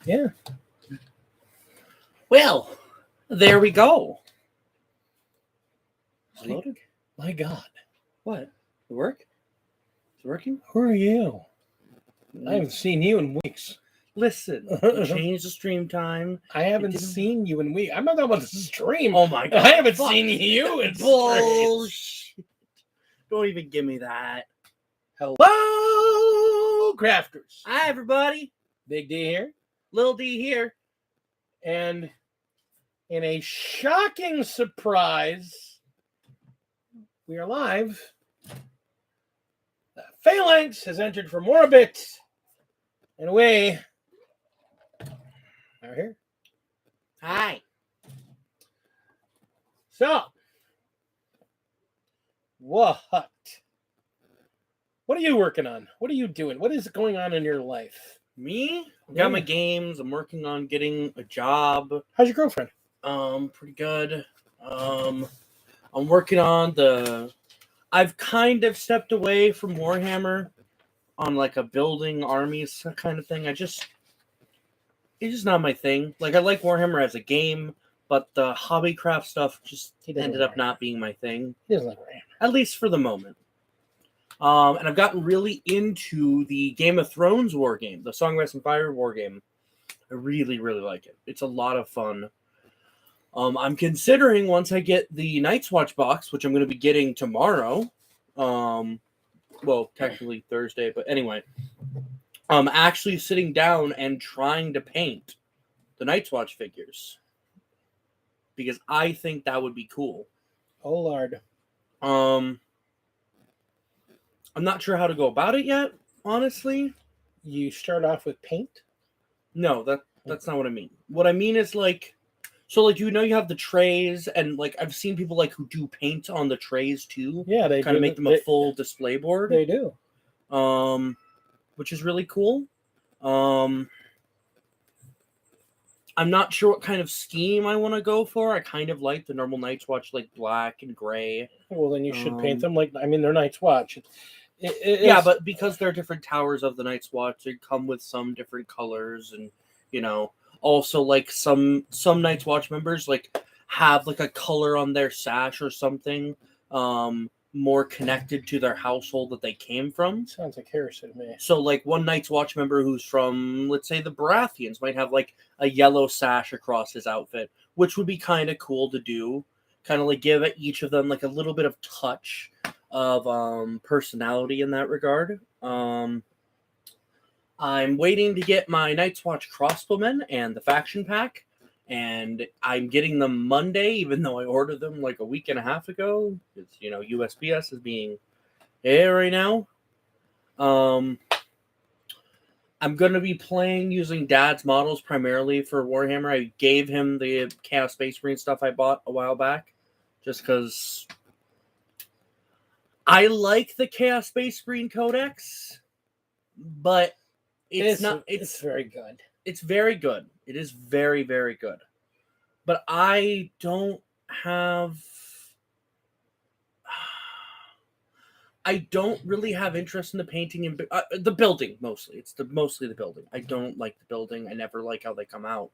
Yeah. Well, there we go. Is it loaded? My God. What? It work? Is it working? Who are you? I haven't seen you in weeks. Listen, you changed the stream time. I haven't seen you in weeks. I'm not talking about the stream. Oh my God. I haven't seen you in bullshit. Don't even give me that. Hello, crafters. Hi, everybody. Big D here. Little D here. And in a shocking surprise, we are live. Phalanx has entered from orbit, and we are here. Hi. So, what are you working on? What are you doing? What is going on in your life? Me? Got my games. I'm working on getting a job. How's your girlfriend? Pretty good. I'm working on I've kind of stepped away from Warhammer on like a building armies kind of thing. It's just not my thing. Like I like Warhammer as a game, but the hobbycraft stuff just ended up not being my thing. He doesn't like Warhammer. At least for the moment. And I've gotten really into the Game of Thrones war game, the Song of Ice and Fire war game. I really, really like it. It's a lot of fun. I'm considering once I get the Night's Watch box, which I'm going to be getting tomorrow. Well, technically Thursday, but anyway. Actually sitting down and trying to paint the Night's Watch figures. Because I think that would be cool. Oh, Lord. I'm not sure how to go about it yet, honestly. You start off with paint? No, that's not what I mean. What I mean is like, so like you have the trays, and like I've seen people like who do paint on the trays too. Yeah, they kind of make them a full display board. They do. Which is really cool. I'm not sure what kind of scheme I want to go for. I kind of like the normal Night's Watch, like black and gray. Well, then you should paint them like, I mean, they're Night's Watch. Yeah, but because they're different towers of the Night's Watch, they come with some different colors, and also like some Night's Watch members like have like a color on their sash or something more connected to their household that they came from. Sounds like heresy to me. So like one Night's Watch member who's from, let's say, the Baratheons might have like a yellow sash across his outfit, which would be kind of cool to do. Kind of like give each of them like a little bit of touch of personality in that regard. I'm waiting to get my Night's Watch crossbowmen and the faction pack, and I'm getting them Monday, even though I ordered them like a week and a half ago. It's USPS is being there right now. I'm going to be playing using Dad's models primarily for Warhammer. I gave him the Chaos Space Marine stuff I bought a while back, just because I like the Chaos Space Marine Codex, but it's very good. It's very good. It is very, very good. But I don't really have interest in the painting and the building mostly. It's mostly the building. I don't like the building. I never like how they come out.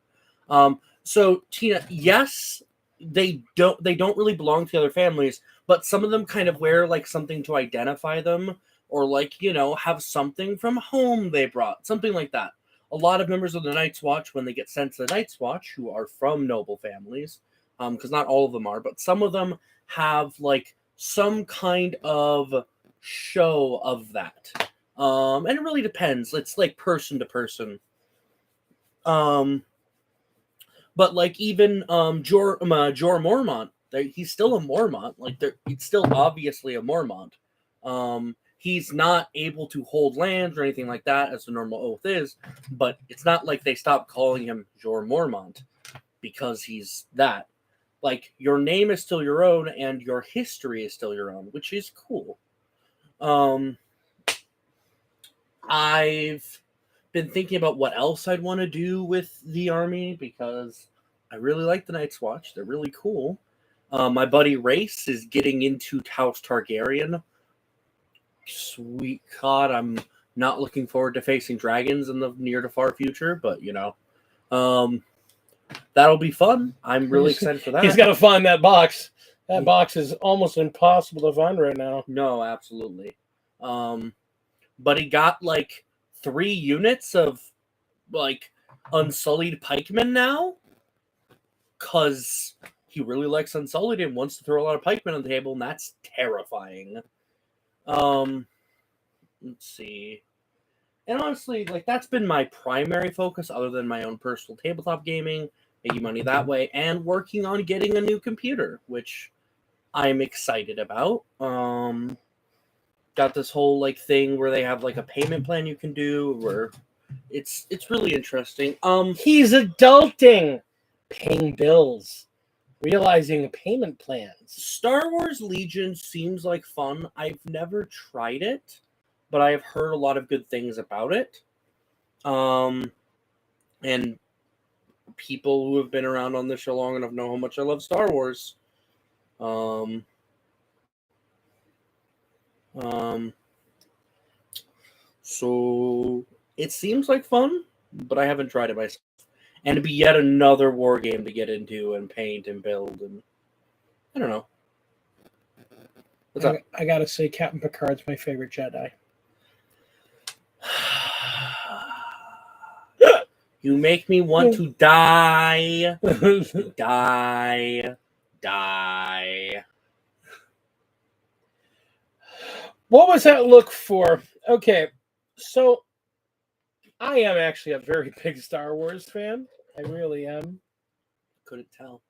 So Tina, yes, they don't really belong to the other families, but some of them kind of wear like something to identify them, or like have something from home they brought, something like that. A lot of members of the Night's Watch, when they get sent to the Night's Watch, who are from noble families, because not all of them are, but some of them have like some kind of show of that. And it really depends. It's like person to person. But like even Jor Mormont, he's still a Mormont. Like it's still obviously a Mormont. He's not able to hold lands or anything like that, as the normal oath is, but it's not like they stopped calling him Jor Mormont because he's that. Like, your name is still your own, and your history is still your own, which is cool. I've been thinking about what else I'd want to do with the army, because I really like the Night's Watch. They're really cool. My buddy Race is getting into House Targaryen. Sweet God, I'm not looking forward to facing dragons in the near to far future, but That'll be fun. I'm really excited for that. He's got to find that box. That box is almost impossible to find right now. No, absolutely. But he got like 3 units of like Unsullied pikemen now, because he really likes Unsullied and wants to throw a lot of pikemen on the table, and that's terrifying. Let's see. And honestly, like, that's been my primary focus, other than my own personal tabletop gaming, making money that way, and working on getting a new computer, which I'm excited about. Got this whole like thing where they have like a payment plan you can do, where it's really interesting. He's adulting, paying bills, realizing payment plans. Star Wars Legion seems like fun. I've never tried it, but I have heard a lot of good things about it. And people who have been around on this show long enough know how much I love Star Wars. So it seems like fun, but I haven't tried it myself. And it'd be yet another war game to get into and paint and build, and I don't know. What's up? I gotta say, Captain Picard's my favorite Jedi. You make me want to die. Die. What was that look for? Okay, so I am actually a very big Star Wars fan. I really am. Couldn't tell.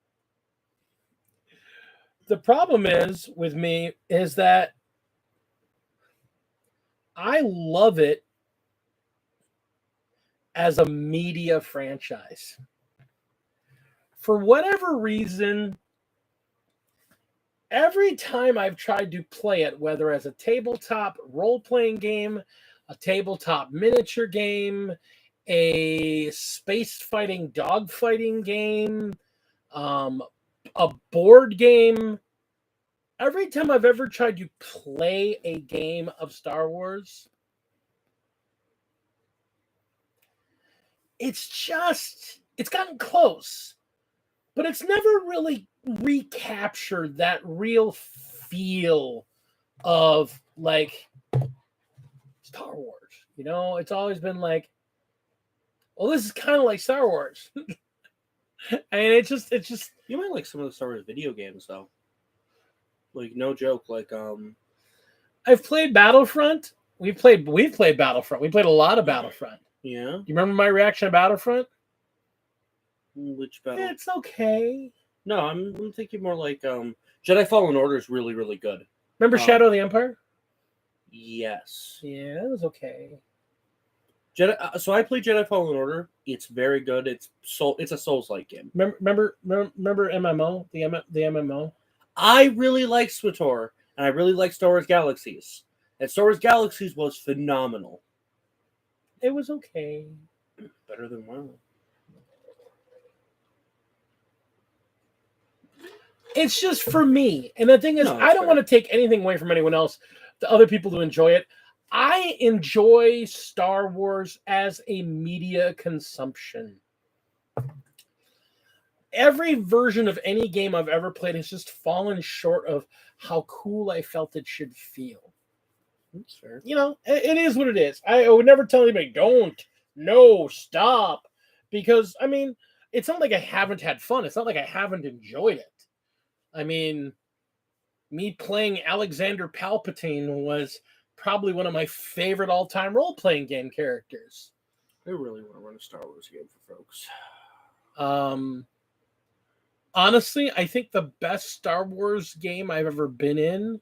The problem is with me is that I love it as a media franchise. For whatever reason, every time I've tried to play it, whether as a tabletop role-playing game, a tabletop miniature game, a space fighting dogfighting game, a board game, every time I've ever tried to play a game of Star Wars, it's gotten close, but it's never really recaptured that real feel of like Star Wars. You know, it's always been like, well, this is kind of like Star Wars. And it's just You might like some of the Star Wars video games though. Like, no joke, like I've played Battlefront. We've played Battlefront. We played a lot of Battlefront. Yeah. You remember my reaction to Battlefront? Which battle? It's okay. No, I'm thinking more like Jedi Fallen Order is really, really good. Remember Shadow of the Empire? Yes. Yeah, it was okay. So I played Jedi Fallen Order. It's very good. It's a Souls-like game. Remember MMO? The MMO? I really like SWTOR, and I really like Star Wars Galaxies. And Star Wars Galaxies was phenomenal. It was okay. Better than WoW. It's just for me. And the thing is, I don't want to take anything away from anyone else, the other people who enjoy it. I enjoy Star Wars as a media consumption. Every version of any game I've ever played has just fallen short of how cool I felt it should feel. That's fair. You know, it is what it is. I would never tell anybody, stop. Because, I mean, it's not like I haven't had fun. It's not like I haven't enjoyed it. I mean, me playing Alexander Palpatine was probably one of my favorite all-time role-playing game characters. I really want to run a Star Wars game for folks. Honestly, I think the best Star Wars game I've ever been in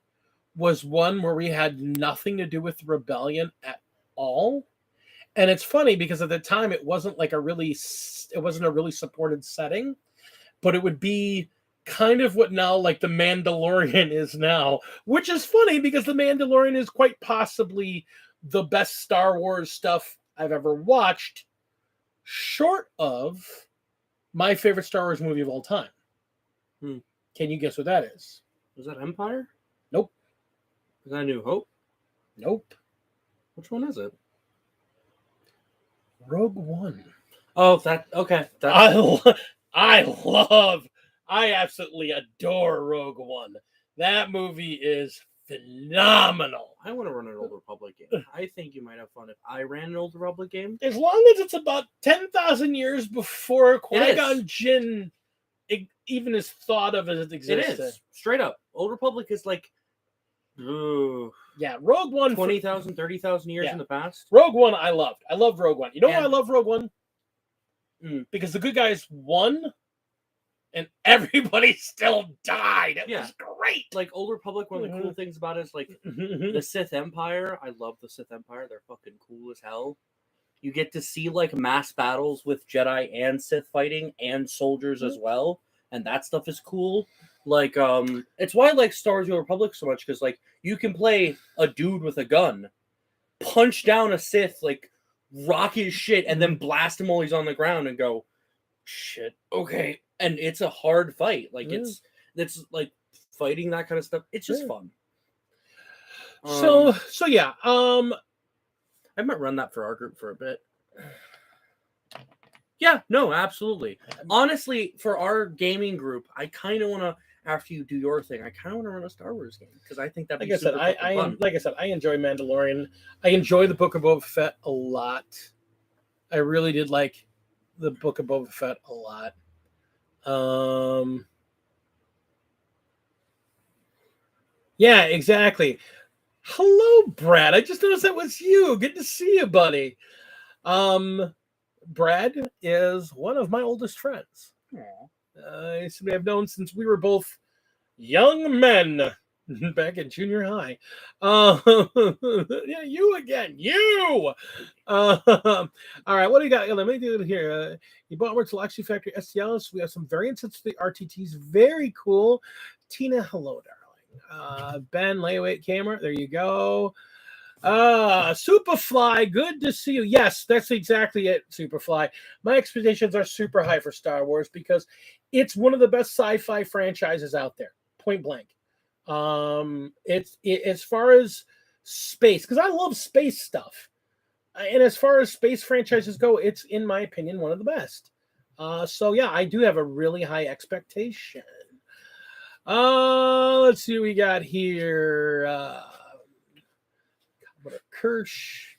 was one where we had nothing to do with rebellion at all. And it's funny because at the time it wasn't a really supported setting, but it would be kind of what now like The Mandalorian is now, which is funny because The Mandalorian is quite possibly the best Star Wars stuff I've ever watched, short of my favorite Star Wars movie of all time. Can you guess what that is? Was that Empire? Nope. Is that New Hope? Nope. Which one is it? Rogue One. Oh, that okay. I absolutely adore Rogue One. That movie is phenomenal. I want to run an Old Republic game. I think you might have fun if I ran an Old Republic game. As long as it's about 10,000 years before Qui-Gon Jinn even is thought of as it exists. It is. Straight up. Old Republic is like, yeah, Rogue One. 20,000, 30,000 years in the past. Rogue One I loved. I love Rogue One. You know why I love Rogue One? Because the good guys won and everybody still died. It was great. Like Old Republic, one of the cool things about it is like the Sith Empire. I love the Sith Empire. They're fucking cool as hell. You get to see like mass battles with Jedi and Sith fighting and soldiers as well. And that stuff is cool. Like, it's why I like Star Wars: The Old Republic so much, because like you can play a dude with a gun, punch down a Sith, like rock his shit, and then blast him while he's on the ground and go, shit, okay. And it's a hard fight. Like it's like fighting that kind of stuff. It's just fun. So yeah. I might run that for our group for a bit. Yeah, no, absolutely. Honestly, for our gaming group, I kind of want to, after you do your thing, I kind of want to run a Star Wars game because I think that'd be super fun. Like I said, I enjoy Mandalorian. I enjoy the Book of Boba Fett a lot. I really did like the Book of Boba Fett a lot. Yeah, exactly. Hello, Brad. I just noticed that was you. Good to see you, buddy. Brad is one of my oldest friends. Somebody I've known since we were both young men back in junior high. Yeah, you again. You. All right, what do you got? Let me do it here. You bought more Galaxy Factory STLs. We have some variants of the RTTs. Very cool. Tina, hello, darling. Ben, layaway camera. There you go. Superfly, good to see you. Yes, that's exactly it, Superfly. My expectations are super high for Star Wars because it's one of the best sci-fi franchises out there, point blank. It's as far as space, because I love space stuff, and as far as space franchises go, it's in my opinion one of the best. So yeah, I do have a really high expectation. Let's see what we got here. Kirsch.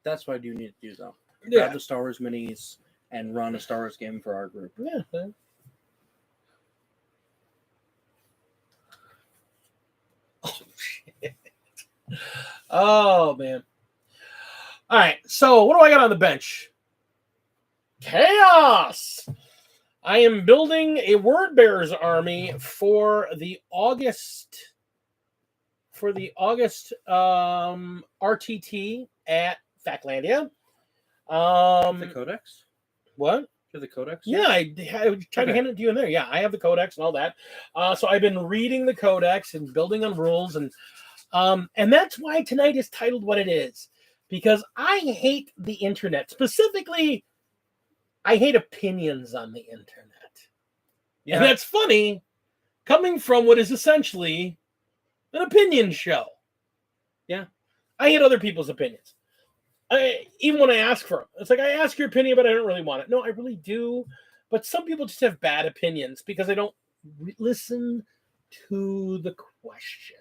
That's what I do need to do, though. Yeah. Grab the Star Wars minis and run a Star Wars game for our group. Yeah. Oh, shit. Oh, man. All right. So, what do I got on the bench? Chaos. I am building a Word Bearers army for the August RTT at Factlandia. The Codex? What? The Codex? Yeah, I tried to hand it to you in there. Yeah, I have the Codex and all that. So I've been reading the Codex and building on rules, and that's why tonight is titled what it is, because I hate the internet. Specifically, I hate opinions on the internet. Yeah. And that's funny, coming from what is essentially an opinion show. Yeah. I hate other people's opinions. Even when I ask for them. It's like, I ask your opinion, but I don't really want it. No, I really do. But some people just have bad opinions because they don't listen to the question.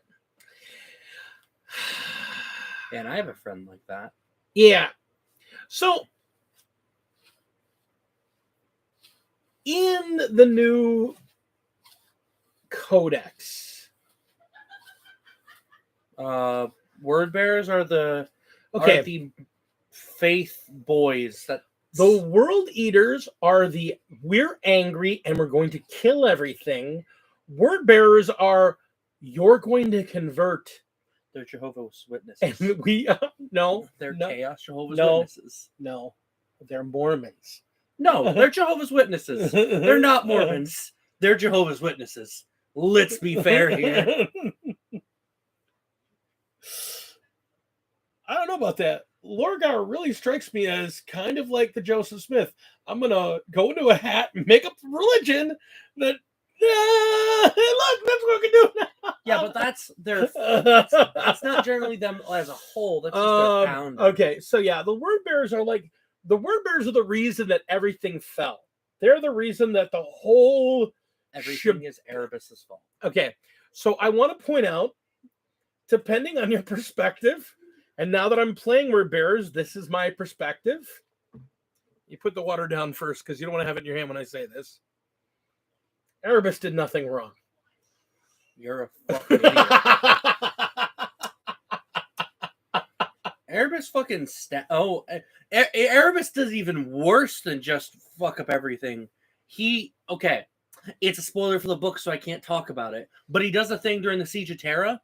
And I have a friend like that. Yeah. So, in the new Codex, Word Bearers are the faith boys. That the World Eaters are the we're angry and we're going to kill everything. Word Bearers are you're going to convert. They're Jehovah's Witnesses. And we they're Chaos Jehovah's Witnesses. No, they're Mormons. No, they're Jehovah's Witnesses. They're not Mormons. They're Jehovah's Witnesses. Let's be fair here. I don't know about that. Lorgar really strikes me as kind of like the Joseph Smith. I'm going to go into a hat and make up a religion that Look, that's what we can do now. Yeah, but that's not generally them as a whole. That's just their founder. Okay, so yeah, the word bearers are like the word bearers are the reason that everything fell. They're the reason that the whole Everything is Erebus's fault. Okay, so I want to point out, depending on your perspective, and now that I'm playing word bearers, this is my perspective. You put the water down first because you don't want to have it in your hand when I say this. Erebus did nothing wrong. You're a fucking idiot. Erebus fucking Erebus does even worse than just fuck up everything. Okay, it's a spoiler for the book, so I can't talk about it. But he does a thing during the Siege of Terra,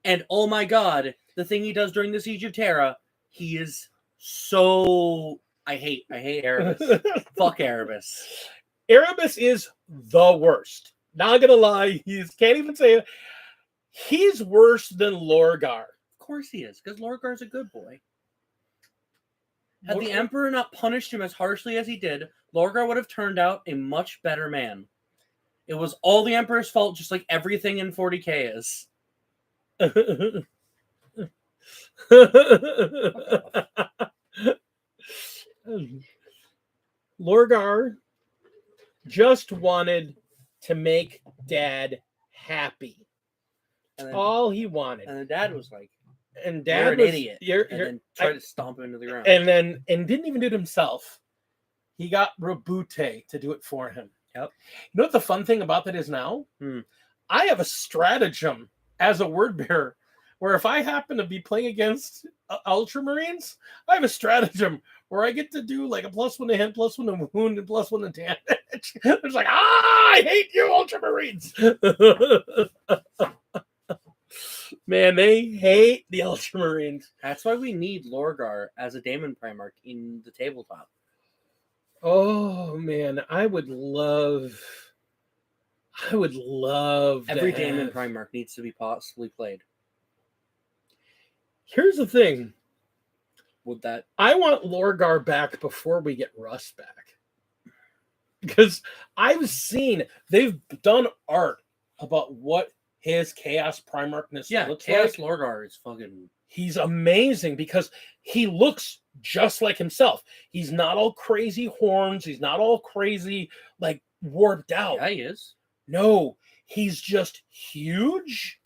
and oh my god, the thing he does during the Siege of Terra, he is so. I hate Erebus. Fuck Erebus. Erebus is the worst. Not gonna lie, can't even say it. He's worse than Lorgar. Of course he is, because Lorgar's a good boy. Had the Emperor not punished him as harshly as he did, Lorgar would have turned out a much better man. It was all the Emperor's fault, just like everything in 40k is. Lorgar just wanted to make Dad happy. That's all he wanted. And the dad was like, and Dad "You're an idiot." And then tried to stomp him into the ground. And didn't even do it himself. He got Rabute to do it for him. Yep. You know what the fun thing about that is now? I have a stratagem as a word bearer where if I happen to be playing against Ultramarines, I have a stratagem where I get to do like a +1 to hit, +1 to wound, and +1 to damage. It's like, I hate you, Ultramarines. Man, they hate the Ultramarines. That's why we need Lorgar as a Daemon Primarch in the tabletop. Oh man, I would love every Daemon Primarch needs to be possibly played. Here's the thing. Would that I want Lorgar back before we get Russ back. Because I've seen they've done art about what his Chaos Primarchness looks Chaos like. Lorgar is fucking. He's amazing because he looks just like himself. He's not all crazy horns. He's not all crazy, like warped out. Yeah, he is. No, he's just huge.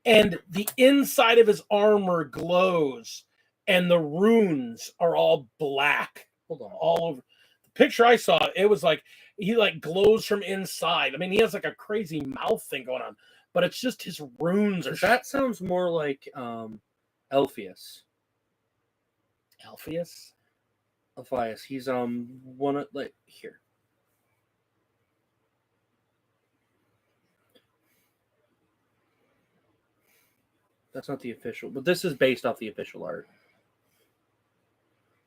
And the inside of his armor glows. And the runes are all black. Hold on. All over. The picture I saw, it was like he like glows from inside. I mean, he has like a crazy mouth thing going on. But it's just his runes are. That sounds more like Elphius. Elphius? Elphius. He's one of like here. That's not the official, but this is based off the official art.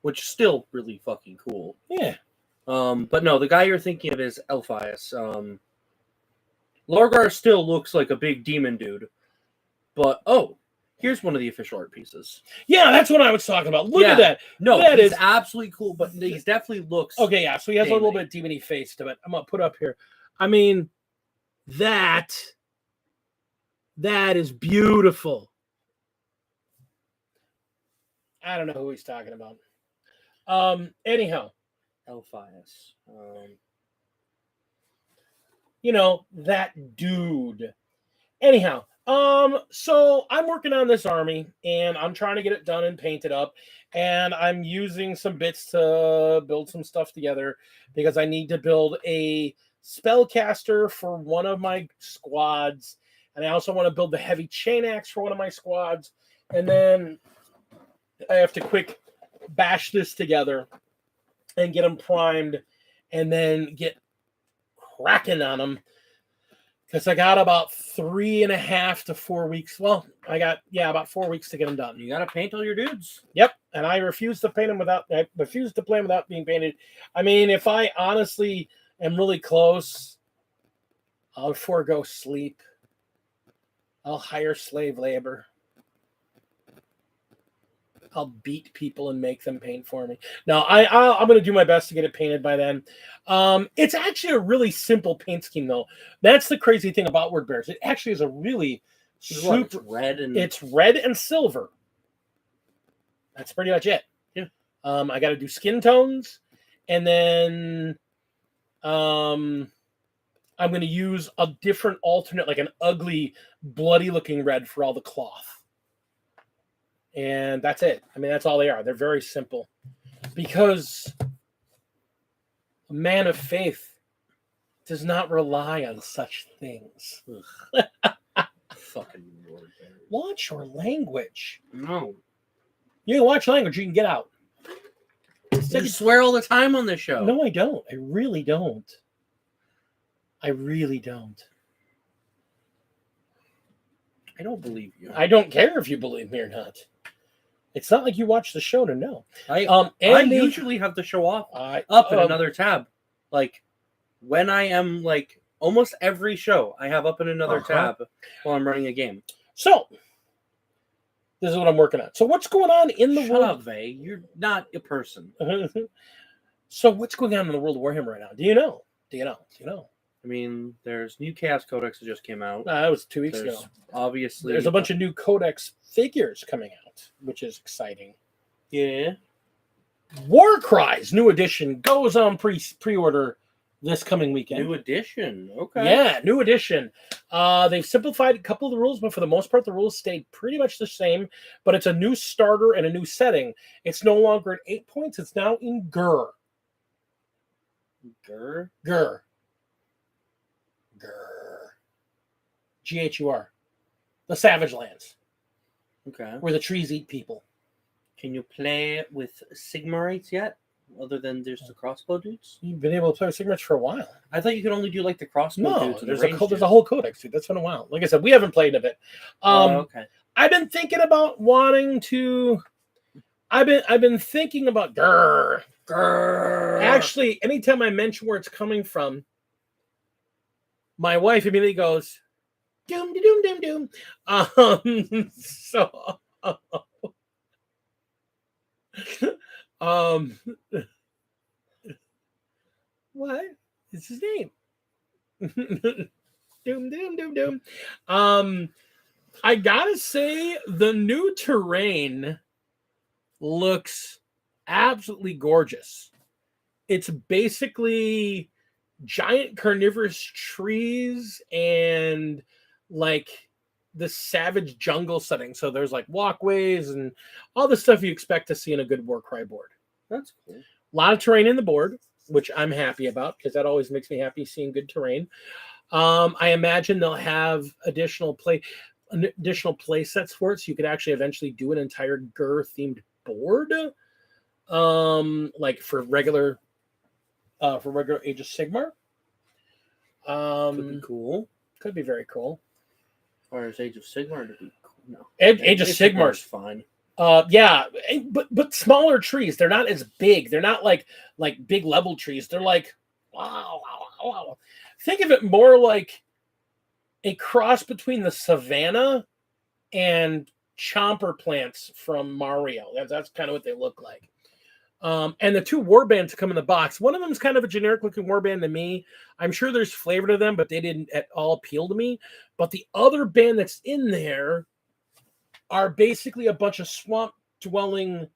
Which is still really fucking cool. Yeah. But no, the guy you're thinking of is Elphius. Lorgar still looks like a big demon dude. But, here's one of the official art pieces. Yeah, that's what I was talking about. Look at that. No, that is absolutely cool, but he definitely looks... Okay, yeah, so he has a little bit demon-y face to it. I'm going to put up here. I mean, that is beautiful. I don't know who he's talking about. Anyhow. Elphius. You know, that dude. Anyhow, so I'm working on this army and I'm trying to get it done and painted up. And I'm using some bits to build some stuff together because I need to build a spellcaster for one of my squads. And I also want to build the heavy chain axe for one of my squads. And then I have to quick bash this together and get them primed and then get cracking on them because I got about 3.5 to 4 weeks. Well, I got about 4 weeks to get them done. You got to paint all your dudes. Yep, and I refuse to paint them I refuse to play them without being painted. I mean, if I honestly am really close, I'll forego sleep. I'll hire slave labor. I'll beat people and make them paint for me. No, I'm going to do my best to get it painted by then. It's actually a really simple paint scheme, though. That's the crazy thing about Word Bears. It actually is a really super. It's red and It's red and silver. That's pretty much it. Yeah. I got to do skin tones, and then I'm going to use a different alternate, like an ugly, bloody-looking red for all the cloth. And that's it. I mean, that's all they are. They're very simple. Because a man of faith does not rely on such things. fucking Word Bears. Watch your language. No. You can watch language, you can get out. You swear all the time on this show. No, I don't. I really don't. I really don't. I don't believe you. I don't care if you believe me or not. It's not like you watch the show to know. I usually have the show off up in another tab. Like when I am like almost every show, I have up in another tab while I'm running a game. So this is what I'm working on. So what's going on in the world? Up, Vay. You're not a person. So what's going on in the world of Warhammer right now? Do you know? I mean, there's new Chaos Codex that just came out. That was 2 weeks ago. Obviously, there's a bunch of new Codex figures coming out, which is exciting. Yeah. War Cries new edition goes on pre-order this coming weekend. New edition. Okay. Yeah, new edition. They've simplified a couple of the rules, but for the most part, the rules stayed pretty much the same. But it's a new starter and a new setting. It's no longer at 8 points. It's now in Gur. Gur? Gur. Ghur. The Savage Lands. Okay. Where the trees eat people. Can you play with Sigmarites yet? Other than just the crossbow dudes? You've been able to play with Sigmarites for a while. I thought you could only do like the crossbow dudes. No, there's a whole codex, dude. That's been a while. Like I said, we haven't played of it. Okay. I've been thinking about wanting to. I've been thinking about Grr. Actually, anytime I mention where it's coming from, my wife immediately goes, doom, doom, doom, doom. So, what is his name? Doom, doom, doom, doom. I gotta say, the new terrain looks absolutely gorgeous. It's basically giant carnivorous trees and like the savage jungle setting. So there's like walkways and all the stuff you expect to see in a good Warcry board. That's cool. A lot of terrain in the board, which I'm happy about because that always makes me happy seeing good terrain. I imagine they'll have additional play sets for it, so you could actually eventually do an entire Gur themed board, like for regular Age of Sigmar. Could be cool. Could be very cool. As far as Age of Sigmar to be cool. No. Age of Sigmar's fine. Yeah, but smaller trees. They're not as big. They're not like big level trees. They're like wow. Think of it more like a cross between the savannah and chomper plants from Mario. That's kind of what they look like. And the two warbands come in the box. One of them is kind of a generic looking warband to me. I'm sure there's flavor to them, but they didn't at all appeal to me. But the other band that's in there are basically a bunch of swamp dwelling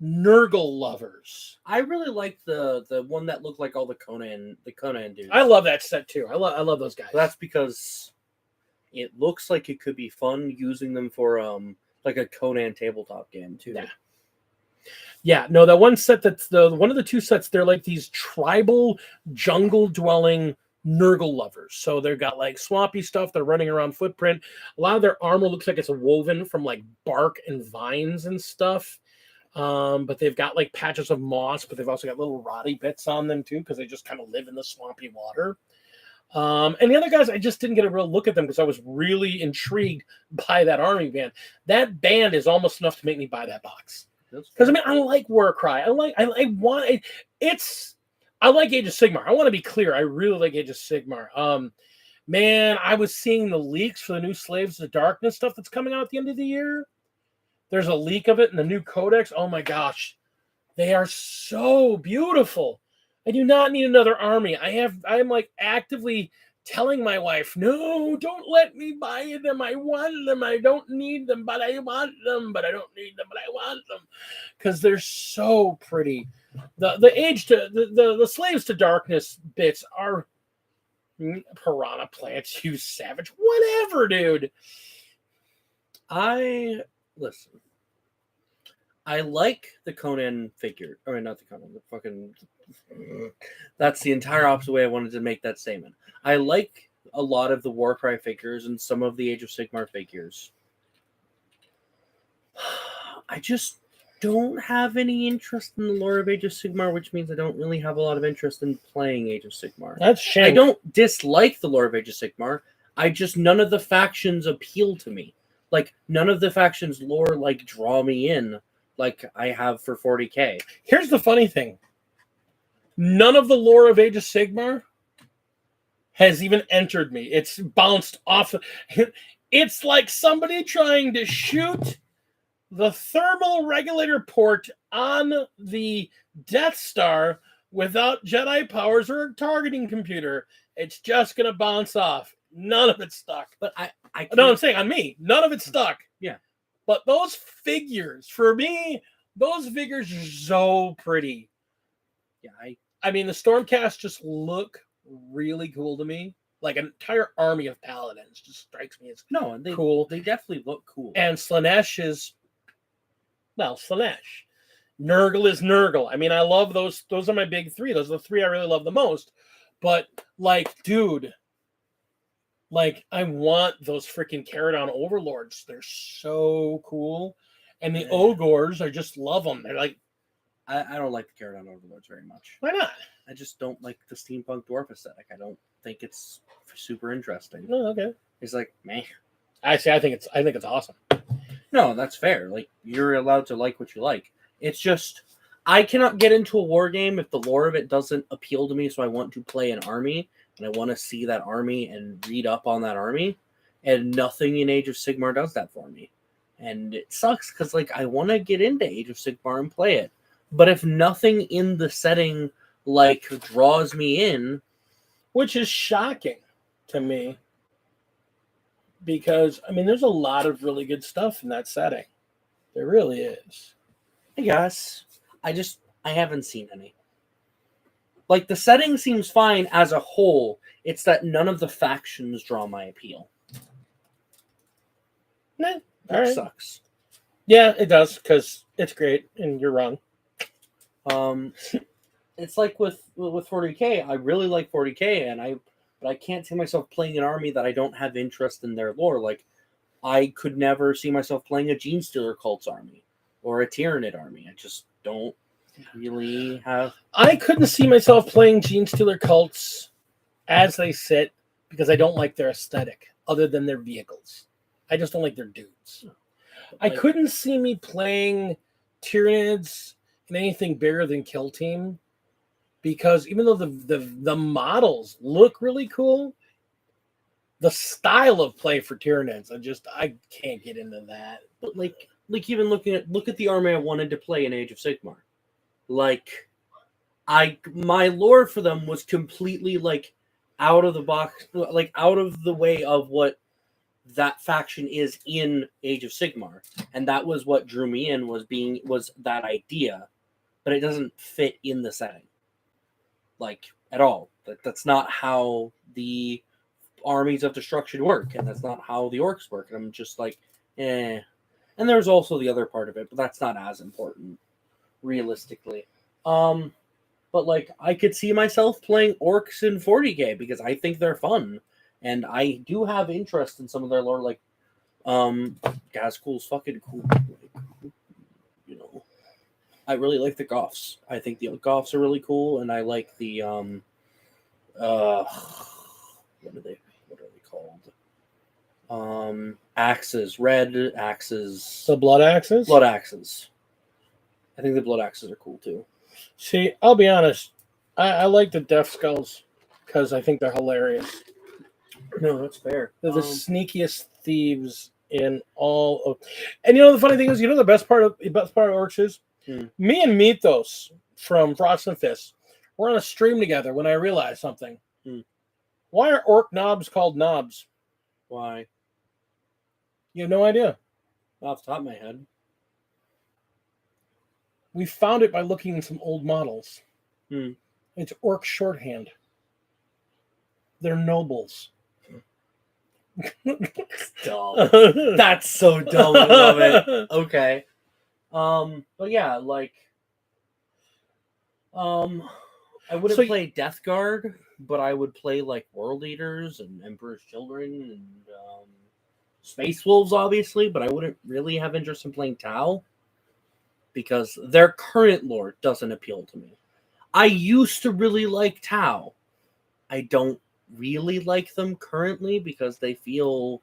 Nurgle lovers. I really like the one that looked like all the Conan dudes. I love that set too. I love those guys. That's because it looks like it could be fun using them for like a Conan tabletop game too. Yeah, no, that one set that's one of the two sets, they're like these tribal jungle dwelling Nurgle lovers. So they've got like swampy stuff, they're running around footprint. A lot of their armor looks like it's woven from like bark and vines and stuff. But they've got like patches of moss, but they've also got little rotty bits on them too, because they just kind of live in the swampy water. And the other guys, I just didn't get a real look at them because I was really intrigued by that army band. That band is almost enough to make me buy that box. Because I mean, I like Warcry. I like Age of Sigmar. I want to be clear. I really like Age of Sigmar. Man, I was seeing the leaks for the new Slaves of the Darkness stuff that's coming out at the end of the year. There's a leak of it in the new codex. Oh my gosh. They are so beautiful. I do not need another army. I'm like actively telling my wife, no, don't let me buy them. I want them. I don't need them, but I want them. But I don't need them, but I want them. Because they're so pretty. The slaves to darkness bits are piranha plants, you savage. Whatever, dude. Listen. I like the Conan figure. Or not the Conan, the fucking... That's the entire opposite way I wanted to make that statement. I like a lot of the Warcry figures and some of the Age of Sigmar figures. I just don't have any interest in the lore of Age of Sigmar, which means I don't really have a lot of interest in playing Age of Sigmar. That's shame. I don't dislike the lore of Age of Sigmar. None of the factions appeal to me. Like, none of the factions' lore, like, draw me in like I have for 40k. Here's the funny thing. None of the lore of Age of Sigmar has even entered me. It's bounced off. It's like somebody trying to shoot the thermal regulator port on the Death Star without Jedi powers or a targeting computer. It's just going to bounce off. None of it's stuck. But I no, I'm saying on me. None of it's stuck. Yeah. But those figures, for me, those figures are so pretty. Yeah, I mean, the Stormcast just look really cool to me. Like an entire army of paladins just strikes me as cool. They definitely look cool. And Slanesh is, well, Slanesh. Nurgle is Nurgle. I mean, I love those. Those are my big three. Those are the three I really love the most. But, like, dude, like, I want those freaking Caradon Overlords. They're so cool. And the Ogors, I just love them. They're like... I don't like the Caradon Overlords very much. Why not? I just don't like the steampunk dwarf aesthetic. I don't think it's super interesting. Oh, okay. It's like, meh. I think it's awesome. No, that's fair. Like, you're allowed to like what you like. It's just, I cannot get into a war game if the lore of it doesn't appeal to me, so I want to play an army, and I want to see that army and read up on that army, and nothing in Age of Sigmar does that for me. And it sucks, because, like, I want to get into Age of Sigmar and play it. But if nothing in the setting, like, draws me in... Which is shocking to me. Because, I mean, there's a lot of really good stuff in that setting. There really is. I guess. I haven't seen any. Like, the setting seems fine as a whole. It's that none of the factions draw my appeal. Nah, that sucks. Yeah, it does, because it's great, and you're wrong. It's like with 40k. I really like 40k, but I can't see myself playing an army that I don't have interest in their lore. Like, I could never see myself playing a Genestealer cults army or a Tyranid army. I just don't really have... I couldn't see myself playing Genestealer cults as they sit because I don't like their aesthetic other than their vehicles. I just don't like their dudes. I couldn't see me playing Tyranids in anything bigger than Kill Team because even though the models look really cool, the style of play for Tyranids, I can't get into that. But like even look at the army I wanted to play in Age of Sigmar. Like, my lore for them was completely like out of the box, like out of the way of what that faction is in Age of Sigmar, and that was what drew me in was that idea, but it doesn't fit in the setting, like at all. That's not how the armies of destruction work, and that's not how the orcs work. And I'm just like, eh. And there's also the other part of it, but that's not as important, realistically. But like, I could see myself playing orcs in 40k because I think they're fun, and I do have interest in some of their lore. Like, Ghazghkull's fucking cool. Like, you know, I really like the Goths. I think the Goths are really cool, and I like the what are they called? Axes, red axes. The blood axes? Blood axes. I think the blood axes are cool too. See, I'll be honest. I like the Death Skulls because I think they're hilarious. No, that's fair. They're the sneakiest thieves in all of. And the funny thing is, the best part of Orcs is me and Mythos from Frost and Fist. We're on a stream together when I realized something. Why are orc knobs called knobs? Why? You have no idea. Off the top of my head. We found it by looking at some old models. It's orc shorthand. They're nobles. Dumb. That's so dumb. I love it. Okay. But yeah, like, I wouldn't play Death Guard, but I would play like World Eaters and Emperor's Children and Space Wolves, obviously. But I wouldn't really have interest in playing Tau because their current lore doesn't appeal to me. I used to really like Tau. I don't really like them currently because they feel.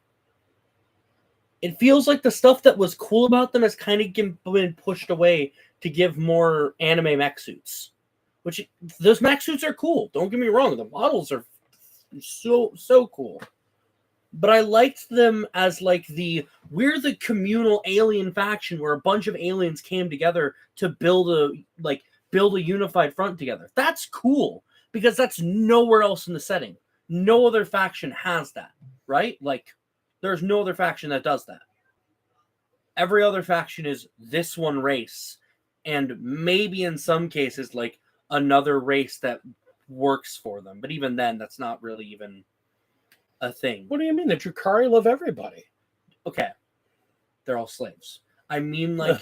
It feels like the stuff that was cool about them has kind of been pushed away to give more anime mech suits. Which, those mech suits are cool. Don't get me wrong. The models are so cool. But I liked them as like we're the communal alien faction where a bunch of aliens came together to build a unified front together. That's cool because that's nowhere else in the setting. No other faction has that, right? Like, there's no other faction that does that. Every other faction is this one race, and maybe in some cases, like, another race that works for them. But even then, that's not really even a thing. What do you mean? The Drukhari love everybody. Okay. They're all slaves. I mean, like...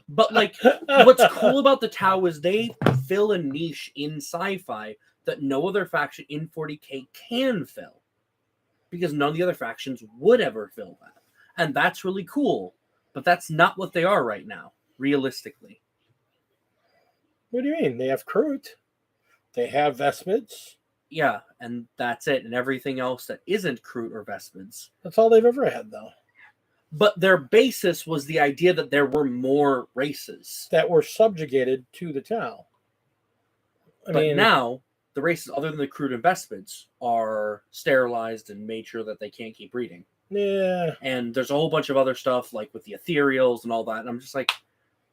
but, like, what's cool about the Tau is they fill a niche in sci-fi that no other faction in 40k can fill. Because none of the other factions would ever fill that. And that's really cool. But that's not what they are right now, realistically. What do you mean? They have Kroot. They have Vespids. Yeah, and that's it. And everything else that isn't Kroot or Vespids. That's all they've ever had, though. But their basis was the idea that there were more races. That were subjugated to the Tau. But now, the races other than the Kroot and Vespids are sterilized and made sure that they can't keep breeding. Yeah. And there's a whole bunch of other stuff, like with the ethereals and all that. And I'm just like,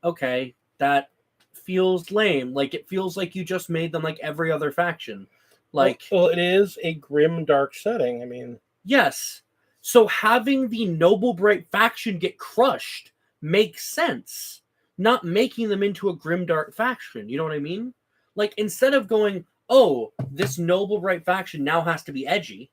okay, that feels lame. Like, it feels like you just made them like every other faction. Like, well, it is a grim, dark setting. I mean, yes. So having the Noble Bright faction get crushed makes sense. Not making them into a grim, dark faction. You know what I mean? Like, instead of going, oh, this Noble Bright faction now has to be edgy,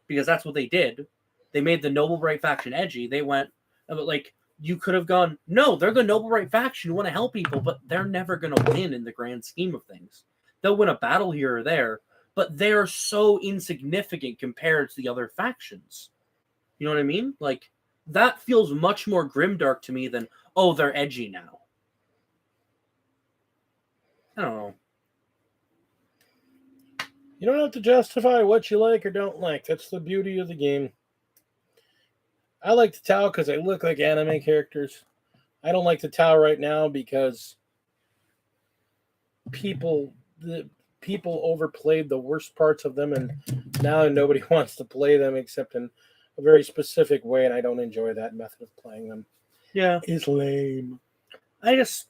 because that's what they did. They made the Noble Bright faction edgy. They went, like, you could have gone, no, they're the Noble Bright faction who want to help people, but they're never going to win in the grand scheme of things. They'll win a battle here or there, but they're so insignificant compared to the other factions. You know what I mean? Like, that feels much more grimdark to me than, oh, they're edgy now. I don't know. You don't have to justify what you like or don't like. That's the beauty of the game. I like the Tau because they look like anime characters. I don't like the Tau right now because people overplayed the worst parts of them, and now nobody wants to play them except in a very specific way, and I don't enjoy that method of playing them. Yeah. It's lame. I just...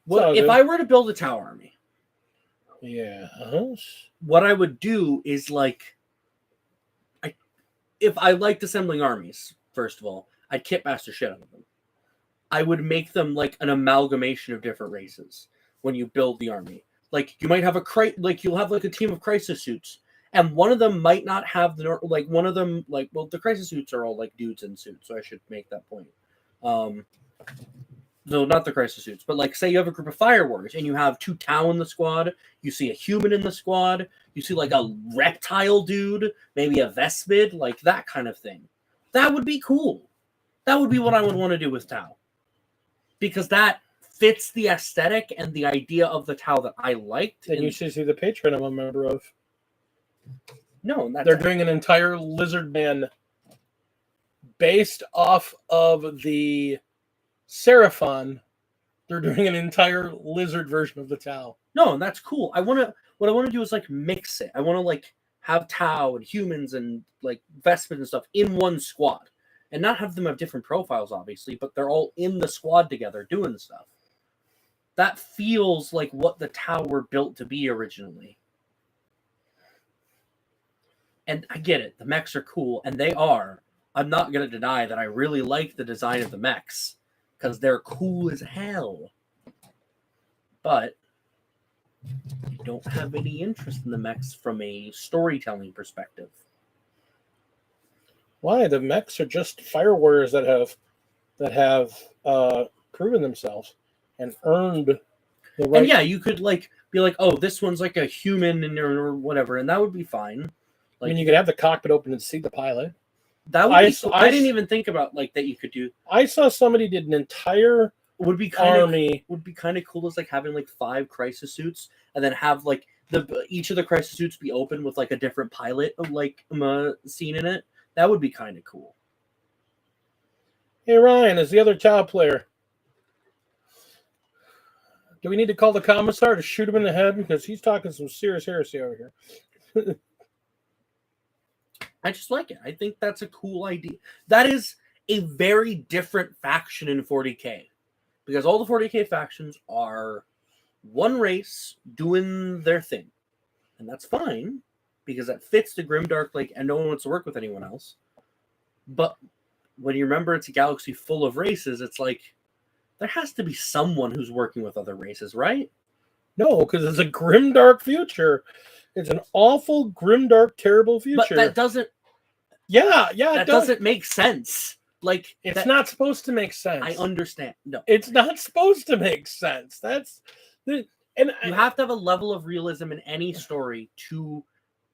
Well, if I were to build a Tau army, yeah, what I would do is, like, if I liked assembling armies, first of all, I'd kitmaster shit out of them. I would make them like an amalgamation of different races when you build the army. Like, you might have you'll have like a team of crisis suits, and one of them might not have the crisis suits are all like dudes in suits, so I should make that point. No, not the crisis suits, but like, say you have a group of fire warriors and you have 2 Tau in the squad, you see a human in the squad, you see like a reptile dude, maybe a Vespid, like that kind of thing. That would be cool. That would be what I would want to do with Tau. Because that fits the aesthetic and the idea of the Tau that I liked. And you should see the Patreon I'm a member of. No, they're doing an entire lizard man based off of the Seraphon. They're doing an entire lizard version of the Tau. No, and that's cool. What what I want to do is like mix it. I want to like have Tau and humans and like Vespid and stuff in one squad, and not have them have different profiles, obviously, but they're all in the squad together doing stuff. That feels like what the Tau were built to be originally. And I get it. The mechs are cool, and they are. I'm not going to deny that I really like the design of the mechs, because they're cool as hell. But I don't have any interest in the mechs from a storytelling perspective. Why? The mechs are just fire warriors that have proven themselves and earned the right. And yeah, you could like be like, oh, this one's like a human and or whatever, and that would be fine. Like, I mean, you could have the cockpit open and see the pilot. That would be cool. I didn't even think about like that you could do. I saw somebody did an entire would be kind of cool as like having like 5 crisis suits and then have like each of the crisis suits be open with like a different pilot like scene in it. That would be kind of cool. Hey Ryan, is the other Tau player? Do we need to call the commissar to shoot him in the head because he's talking some serious heresy over here? I just like it. I think that's a cool idea. That is a very different faction in 40K. Because all the 40K factions are one race doing their thing. And that's fine. Because that fits the Grimdark, like, and no one wants to work with anyone else. But when you remember it's a galaxy full of races, it's like, there has to be someone who's working with other races, right? No, because it's a grimdark future. It's an awful, grimdark, terrible future. But that doesn't... Yeah, that doesn't make sense. Like, it's not supposed to make sense. I understand. No. It's not supposed to make sense. You have to have a level of realism in any story to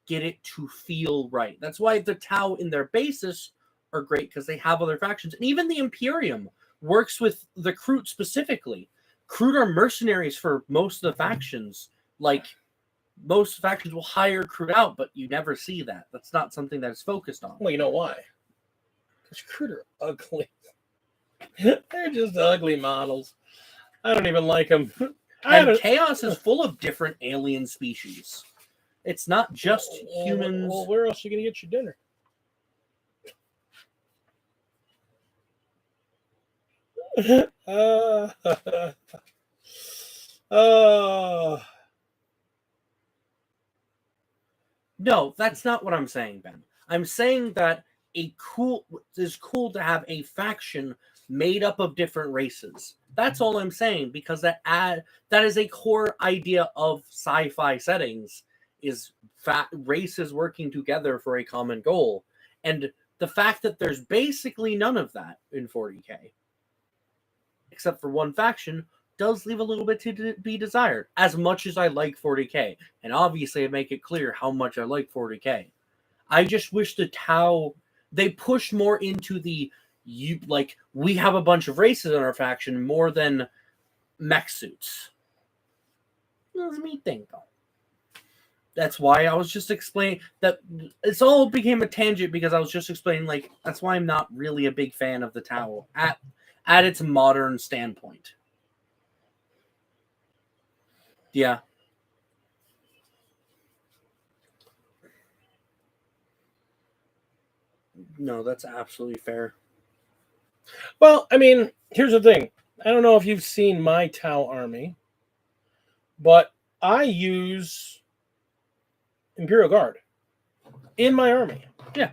get it to feel right. That's why the Tau in their basis are great, because they have other factions. And even the Imperium works with the Kroot specifically. Kroot are mercenaries for most of the factions. Like, most factions will hire Kroot out, but you never see that. That's not something that is focused on. Well, you know why? Because Kroot are ugly. They're just ugly models. I don't even like them. And Chaos is full of different alien species. It's not just humans. Well, where else are you going to get your dinner? No, that's not what I'm saying, Ben. I'm saying that it's cool to have a faction made up of different races. That's all I'm saying, because that is a core idea of sci-fi settings, is races working together for a common goal. And the fact that there's basically none of that in 40K, except for one faction, does leave a little bit to be desired, as much as I like 40K. And obviously I make it clear how much I like 40K. I just wish the Tau, they push more into we have a bunch of races in our faction more than mech suits. That's me thing, though. That's why I was just explaining that it's all became a tangent, because I was just explaining, like, that's why I'm not really a big fan of the Tau at its modern standpoint. Yeah. No, that's absolutely fair. Well, I mean, here's the thing. I don't know if you've seen my Tau army, but I use Imperial Guard in my army. Yeah.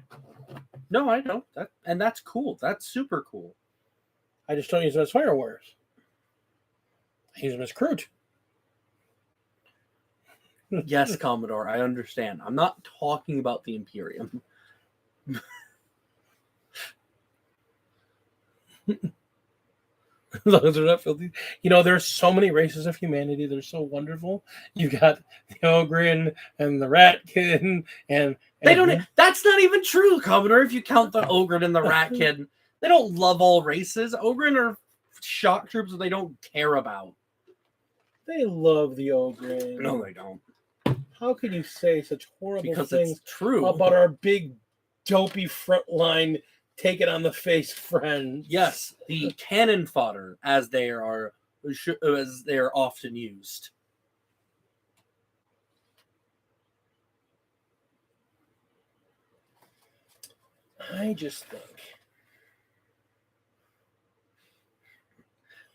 No, I know. And that's cool. That's super cool. I just don't use them as fire warriors. I use them as Kroot. Yes, Commodore, I understand. I'm not talking about the Imperium. As long as they're not filthy. You know, there's so many races of humanity. They're so wonderful. You got the Ogrin and the Ratkin and they don't. That's not even true, Commodore. If you count the Ogrin and the Ratkin, they don't love all races. Ogrin are shock troops that they don't care about. They love the Ogrin. No, they don't. How can you say such horrible things? It's true about our big, dopey frontline take it on the face friends? Yes, the cannon fodder, as they are often used. I just think.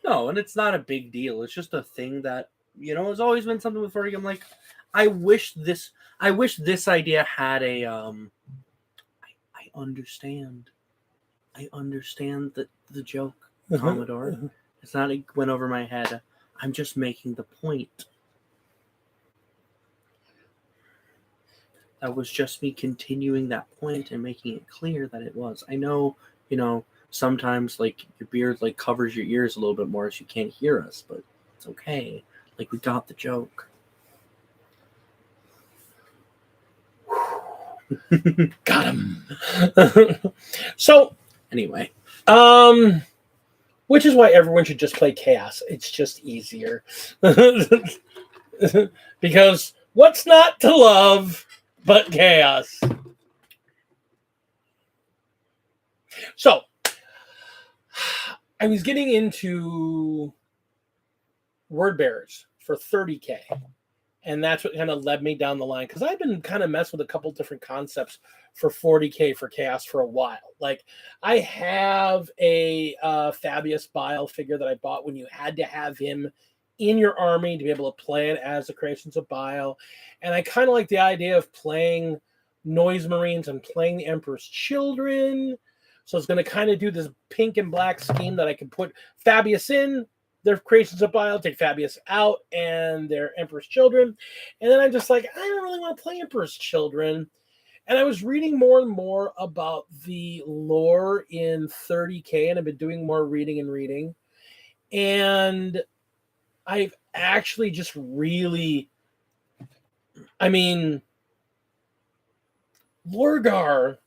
No, and it's not a big deal. It's just a thing that, has always been something with 40K. I'm like, I wish this idea had a I understand. I understand the joke, Commodore. It's not it went over my head. I'm just making the point. That was just me continuing that point and making it clear that it was. I know, sometimes like your beard like covers your ears a little bit more so you can't hear us, but it's okay. Like we got the joke. Got him. So anyway, which is why everyone should just play Chaos. It's just easier. Because what's not to love but Chaos? So, I was getting into word bearers for 30K. And that's what kind of led me down the line. Because I've been kind of messing with a couple different concepts for 40K for Chaos for a while. Like, I have a Fabius Bile figure that I bought when you had to have him in your army to be able to play it as the Creations of Bile. And I kind of like the idea of playing Noise Marines and playing the Emperor's Children. So it's going to kind of do this pink and black scheme that I can put Fabius in, their Creations of Bile, take Fabius out, and their Emperor's Children. And then I'm just like, I don't really want to play Emperor's Children. And I was reading more and more about the lore in 30K, and I've been doing more reading. And I've actually just really, Lorgar,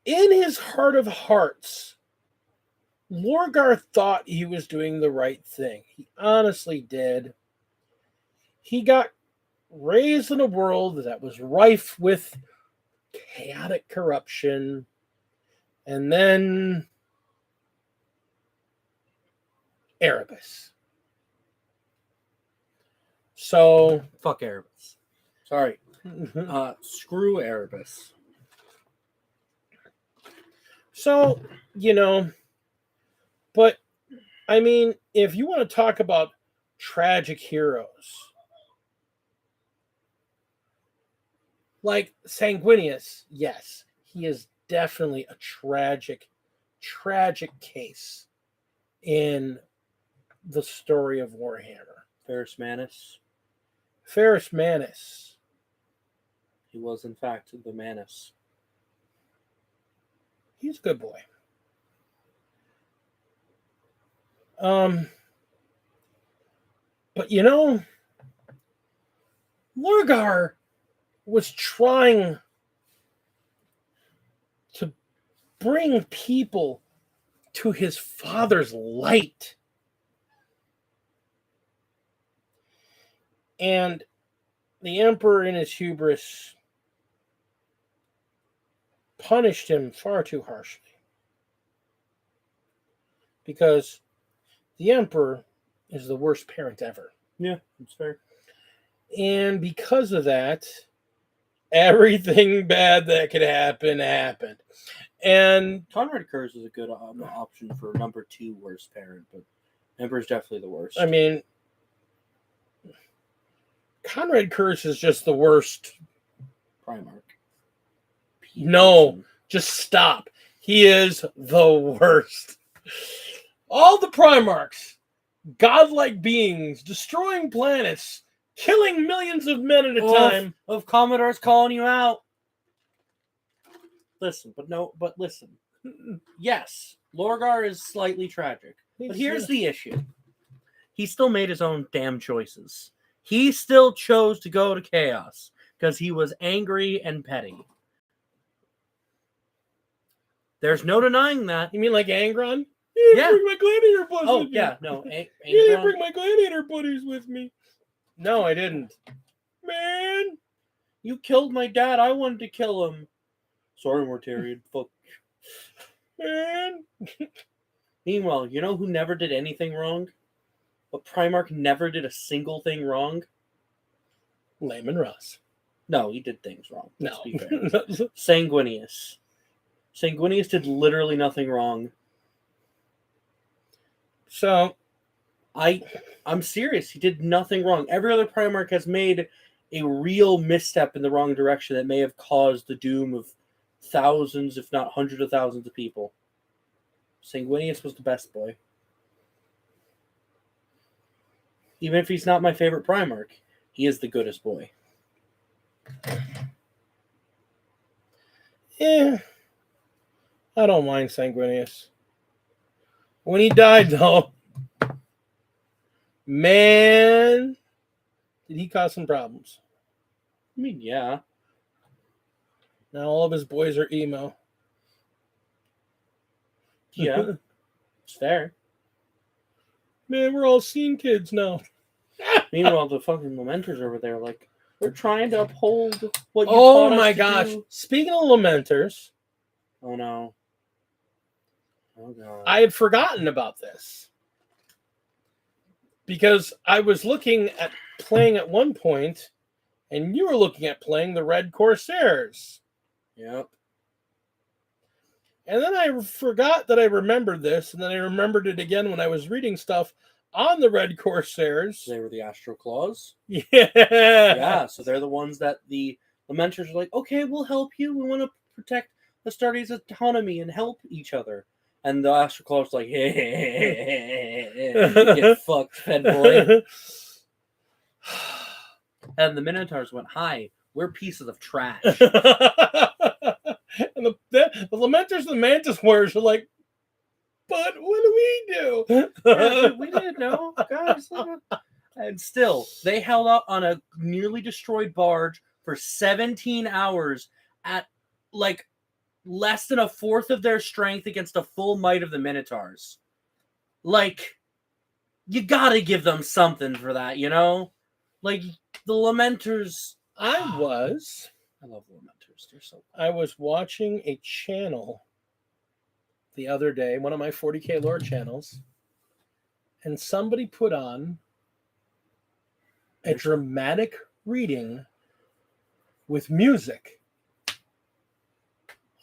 in his heart of hearts, Lorgar thought he was doing the right thing. He honestly did. He got raised in a world that was rife with chaotic corruption. And then Erebus. So fuck Erebus. Sorry. Screw Erebus. So, but if you want to talk about tragic heroes, like Sanguinius, yes, he is definitely a tragic case in the story of Warhammer. Ferrus Manus. He was, in fact, the Manus. He's a good boy. But Lorgar was trying to bring people to his father's light. And the Emperor, in his hubris, punished him far too harshly. Because the Emperor is the worst parent ever. Yeah, that's fair. And because of that, everything bad that could happen happened. And Conrad Kurz is a good option for number 2 worst parent, but Emperor's definitely the worst. Conrad Kurz is just the worst. Primarch. No, just stop. He is the worst. All the Primarchs, godlike beings, destroying planets, killing millions of men at a time. Of Commodores calling you out. Listen. Yes, Lorgar is slightly tragic. But here's the issue. He still made his own damn choices. He still chose to go to Chaos because he was angry and petty. There's no denying that. You mean like Angron? Yeah. Bring my gladiator buddies with me. Yeah, no. Yeah, bring my gladiator buddies with me. No, I didn't. Man, you killed my dad. I wanted to kill him. Sorry, Mortarian. Fuck. Man. Meanwhile, you know who never did anything wrong? But Primarch never did a single thing wrong? Layman Russ. No, he did things wrong. No. Let's be fair. Sanguinius. Sanguinius did literally nothing wrong. So I'm serious. He did nothing wrong. Every other Primarch has made a real misstep in the wrong direction that may have caused the doom of thousands, if not hundreds of thousands of people. Sanguinius was the best boy. Even if he's not my favorite Primarch, he is the goodest boy. Yeah, I don't mind Sanguinius. When he died, though, man, did he cause some problems. I mean, yeah. Now all of his boys are emo. Yeah. It's fair. Man, we're all scene kids now. Meanwhile, the fucking Lamenters over there, like, we're trying to uphold what you Oh taught us my to gosh. do. Speaking of Lamenters. Oh no. Oh god. I had forgotten about this. Because I was looking at playing at one point, and you were looking at playing the Red Corsairs. Yep. And then I forgot that I remembered this, and then I remembered it again when I was reading stuff on the Red Corsairs. They were the Astro Claws. Yeah. Yeah, so they're the ones that the Lamenters are like, okay, we'll help you. We want to protect Astartes' autonomy and help each other. And the Astro Claws like, hey, get fucked, Fed boy. And the Minotaurs went, hi, we're pieces of trash. And the Lamenters and the Mantis Warriors are like, but what do we do? Yeah, we didn't know, guys. And still, they held up on a nearly destroyed barge for 17 hours at like less than a fourth of their strength against a full might of the Minotaurs. Like, you gotta give them something for that, you know? Like, the Lamenters. I love the Lamenters. They're so cool. I was watching a channel the other day, one of my 40K lore channels, and somebody put on a dramatic reading with music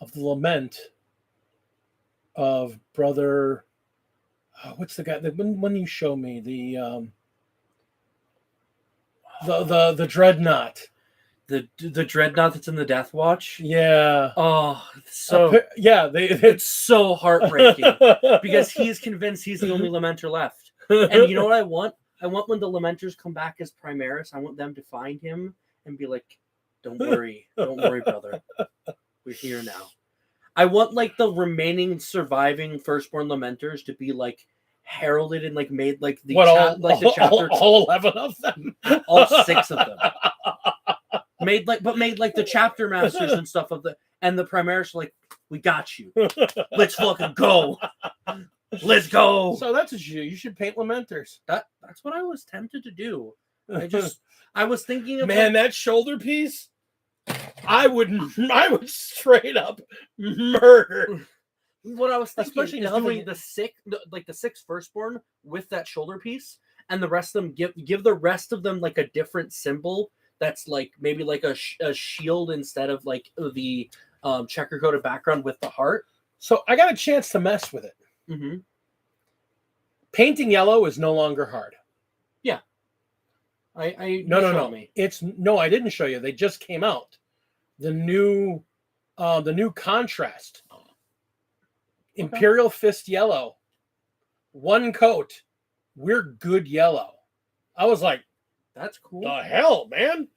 of the lament of brother. What's the guy? When you show me the dreadnought. The dreadnought that's in the Death Watch. Yeah. Oh, so yeah. It's so heartbreaking because he's convinced he's the only Lamenter left. And you know what I want? I want when the Lamenters come back as Primaris, I want them to find him and be like, don't worry, brother. We're here now. I want like the remaining surviving firstborn Lamenters to be like heralded and like made like the the chapter. All 11 of them, all 6 of them. Made like the chapter masters and stuff of the Primaris like, we got you. Let's fucking go. Let's go. So that's what you should paint Lamenters. That's what I was tempted to do. I was thinking of that shoulder piece. I would straight up murder. What I was thinking, especially is doing the 6 firstborn with that shoulder piece, and the rest of them give the rest of them like a different symbol. That's like maybe like a shield instead of like the checker coded background with the heart. So I got a chance to mess with it. Mm-hmm. Painting yellow is no longer hard. Yeah. No. I didn't show you. They just came out. The new contrast. Okay. Imperial Fist yellow. One coat. We're good yellow. I was like, that's cool. The hell, man.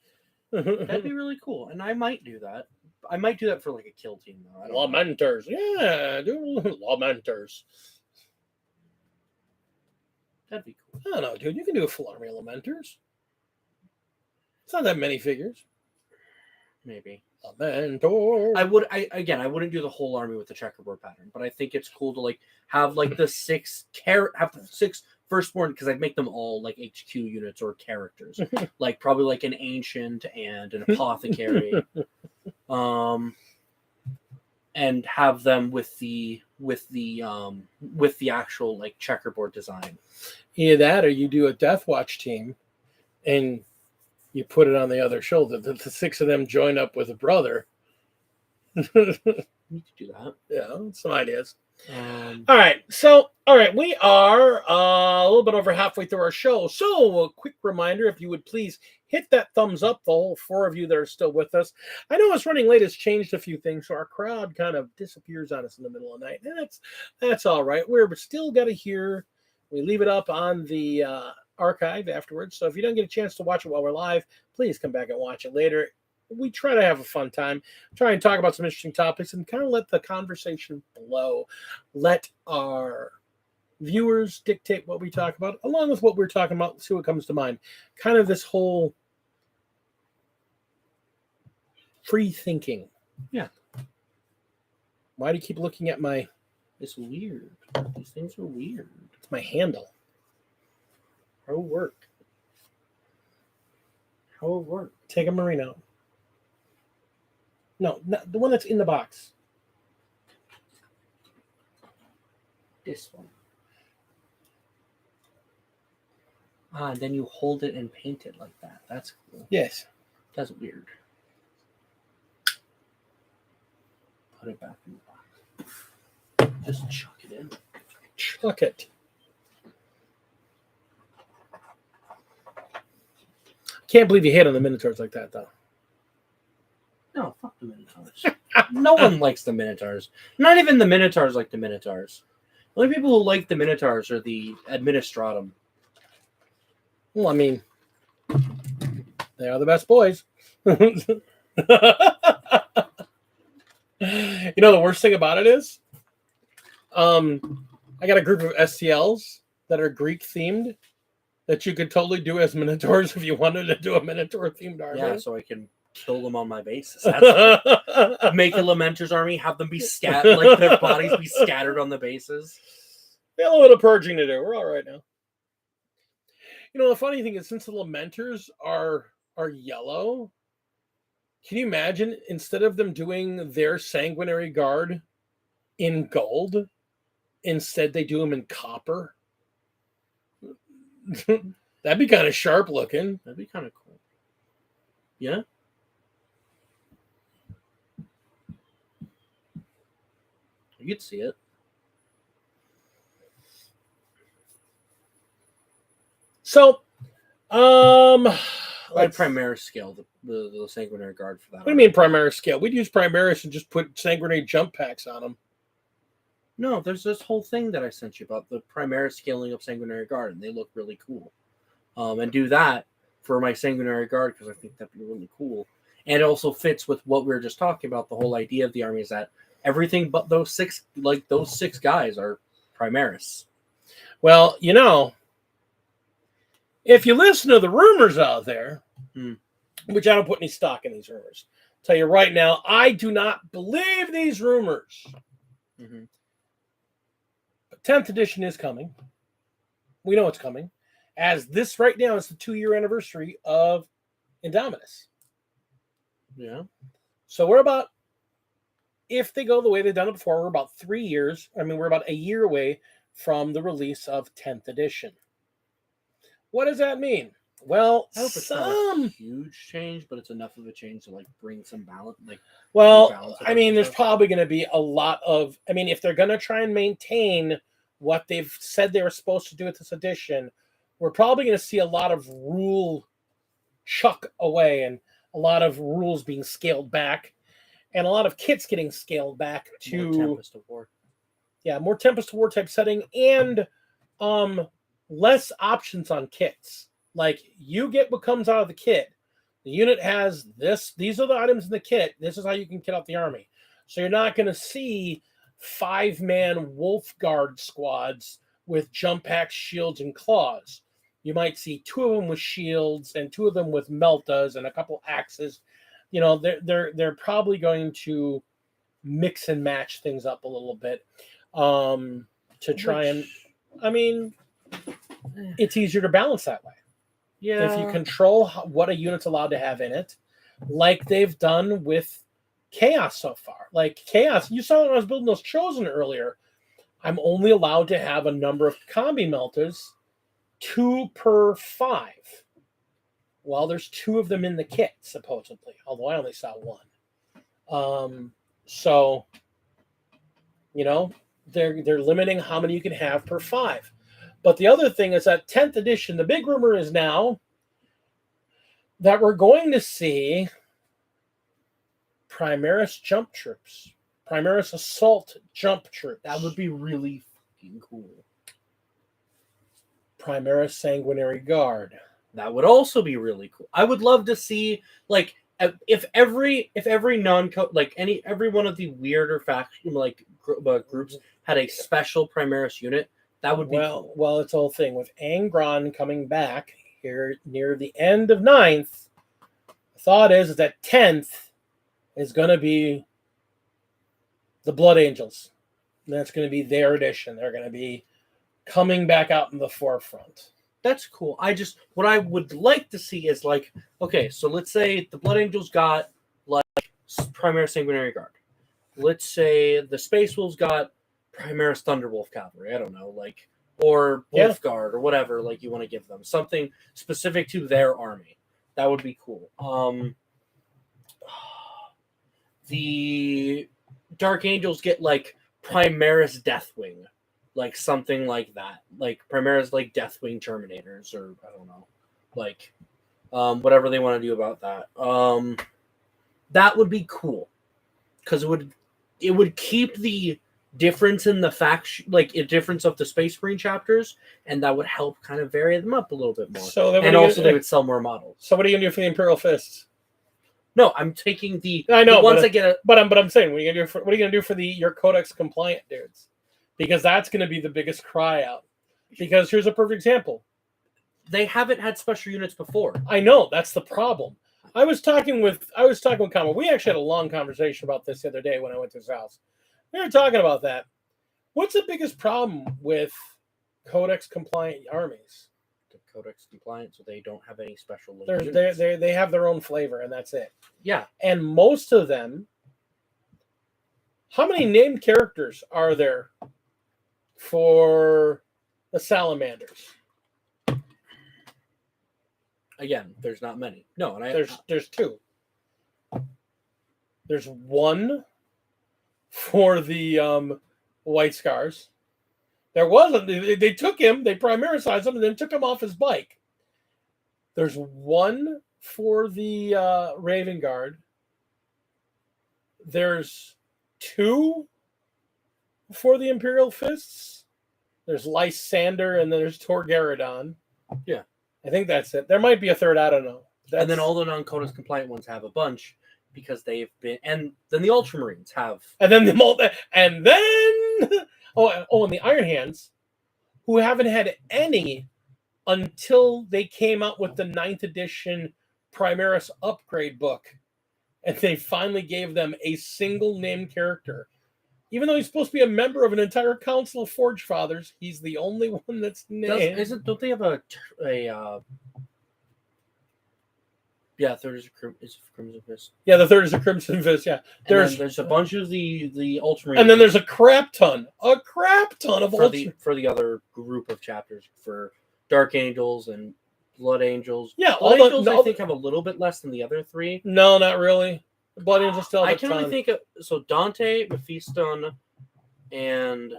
That'd be really cool. And I might do that. I might do that for like a kill team though. Lamenters. Yeah, do Lamenters. That'd be cool. I don't know, dude. You can do a full army of Lamenters. It's not that many figures. Maybe. Lamentor. I wouldn't do the whole army with the checkerboard pattern, but I think it's cool to like have like the 6 firstborn, because I'd make them all like HQ units or characters. Like probably like an ancient and an apothecary. And have them with the actual like checkerboard design. Either that or you do a Death Watch team and you put it on the other shoulder. The 6 of them join up with a brother. We could do that. Yeah, some ideas. All right. So, we are a little bit over halfway through our show. So, a quick reminder, if you would please hit that thumbs up, the whole 4 of you that are still with us. I know us running late has changed a few things, so our crowd kind of disappears on us in the middle of the night. And that's all right. We're still got to hear. We leave it up on the archive afterwards. So, if you don't get a chance to watch it while we're live, please come back and watch it later. We try to have a fun time, try and talk about some interesting topics, and kind of let the conversation flow. Let our viewers dictate what we talk about, along with what we're talking about, see what comes to mind. Kind of this whole free thinking. Yeah. Why do you keep looking at my... It's weird. These things are weird. It's my handle. How will it work? How will it work? Take a Marino. No, not the one that's in the box. This one. And then you hold it and paint it like that. That's cool. Yes. That's weird. Put it back in the box. Just chuck it in. Chuck it. Can't believe you hit on the Minotaurs like that, though. No, fuck the Minotaurs. No one likes the Minotaurs. Not even the Minotaurs like the Minotaurs. The only people who like the Minotaurs are the Administratum. Well, I mean, they are the best boys. You know, the worst thing about it is, I got a group of STLs that are Greek themed that you could totally do as Minotaurs if you wanted to do a Minotaur themed army. Yeah, so I can kill them on my bases. Make a Lamenter's army, have them be scattered, like their bodies be scattered on the bases. We have a little purging to do. We're all right now. You know, the funny thing is, since the Lamenters are yellow, can you imagine, instead of them doing their Sanguinary Guard in gold, instead they do them in copper? That'd be kind of sharp looking. That'd be kind of cool. Yeah? You could see it. So, by Primaris scale, the Sanguinary Guard for that. What do you mean Primaris scale? We'd use Primaris and just put Sanguinary jump packs on them. No, there's this whole thing that I sent you about the Primaris scaling up Sanguinary Guard, and they look really cool. And do that for my Sanguinary Guard because I think that'd be really cool. And it also fits with what we were just talking about. The whole idea of the army is that everything but those six guys are Primaris. Well, you know, if you listen to the rumors out there, which I don't put any stock in these rumors, I'll tell you right now, I do not believe these rumors. Mm-hmm. But 10th edition is coming. We know it's coming. As this right now is the 2-year anniversary of Indominus. Yeah. So we're about, if they go the way they've done it before, we're about 3 years. I mean, we're about a year away from the release of 10th edition. What does that mean? Well, I hope it's not a huge change, but it's enough of a change to like bring some balance. I mean, there's probably going to be a lot of. I mean, if they're going to try and maintain what they've said they were supposed to do with this edition, we're probably going to see a lot of rule chuck away and a lot of rules being scaled back, and a lot of kits getting scaled back to more Tempest of War. Yeah, more Tempest of War type setting and less options on kits. Like, you get what comes out of the kit. The unit has this. These are the items in the kit. This is how you can kit out the army. So you're not going to see 5-man Wolf Guard squads with jump packs, shields, and claws. You might see 2 of them with shields and 2 of them with meltas and a couple axes. You know, they're probably going to mix and match things up a little bit to try and. I mean, it's easier to balance that way. Yeah. If you control what a unit's allowed to have in it, like they've done with Chaos so far. Like Chaos, you saw when I was building those Chosen earlier, I'm only allowed to have a number of combi melters, 2 per 5. Well, there's 2 of them in the kit, supposedly, although I only saw 1. So, they're limiting how many you can have per 5. But the other thing is that 10th edition, the big rumor is now that we're going to see Primaris jump troops, Primaris assault jump troops. That would be really fucking cool. Primaris sanguinary guard. That would also be really cool. I would love to see, like, if every non like every one of the weirder faction groups had a special Primaris unit. That would be cool. Well, it's the whole thing with Angron coming back here near the end of 9th. The thought is that 10th is going to be the Blood Angels. And that's going to be their edition. They're going to be coming back out in the forefront. That's cool. What I would like to see is, like, okay, so let's say the Blood Angels got, like, Primaris Sanguinary Guard. Let's say the Space Wolves got Primaris Thunderwolf Cavalry. I don't know, like, or Wolf Guard or whatever, like, you want to give them. Something specific to their army. That would be cool. The Dark Angels get, like, Primaris Deathwing. Like, something like that. Like, Primaris, like, Deathwing Terminators, or, I don't know. Like, whatever they want to do about that. That would be cool. Because it would keep the difference in the faction, like, a difference of the Space Marine chapters, and that would help kind of vary them up a little bit more. And also, they would sell more models. So what are you going to do for the Imperial Fists? No, I'm taking the ones that get. But I'm saying, what are you going to do for your Codex compliant dudes? Because that's going to be the biggest cry out. Because here's a perfect example. They haven't had special units before. I know, that's the problem. I was talking with Kama. We actually had a long conversation about this the other day when I went to his house. We were talking about that. What's the biggest problem with Codex compliant armies? The Codex compliant, so they don't have any special units. They have their own flavor, and that's it. Yeah. And most of them, how many named characters are there for the Salamanders? Again, there's not many. No, and there's 2. There's 1 for the White Scars. There wasn't. They took him. They primarisized him and then took him off his bike. There's 1 for the Raven Guard. There's 2 for the Imperial Fists. There's Lysander and then there's Torgaradon. Yeah. I think that's it. There might be a 3rd. I don't know. And then all the non-Codex compliant ones have a bunch because they've been, and then the Ultramarines have. And then and the Iron Hands, who haven't had any until they came out with the 9th edition Primaris upgrade book. And they finally gave them a single named character. Even though he's supposed to be a member of an entire council of Forge Fathers, he's the only one that's named. Don't they have a yeah, 3rd is a Crimson Fist. Yeah, the 3rd is a Crimson Fist, yeah. There's a bunch of the Ultramarines. And then there's a crap ton of for the other group of chapters for Dark Angels and Blood Angels. Yeah, Blood Angels I think have a little bit less than the other 3. No, not really. The Blood Angels still have I can only think of Dante, Mephiston, and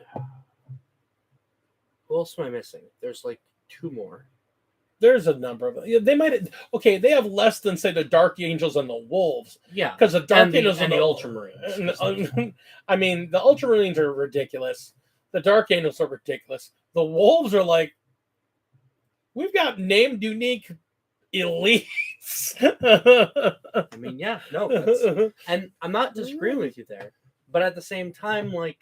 who else am I missing? There's like 2 more. There's a number of them. They might. Okay, they have less than, say, the Dark Angels and the Wolves. Yeah, because the Dark Angels and the Ultramarines. I mean, the Ultramarines are ridiculous. The Dark Angels are ridiculous. The Wolves are like, we've got named unique elites. I mean, yeah, no, and I'm not disagreeing with you there, but at the same time, like,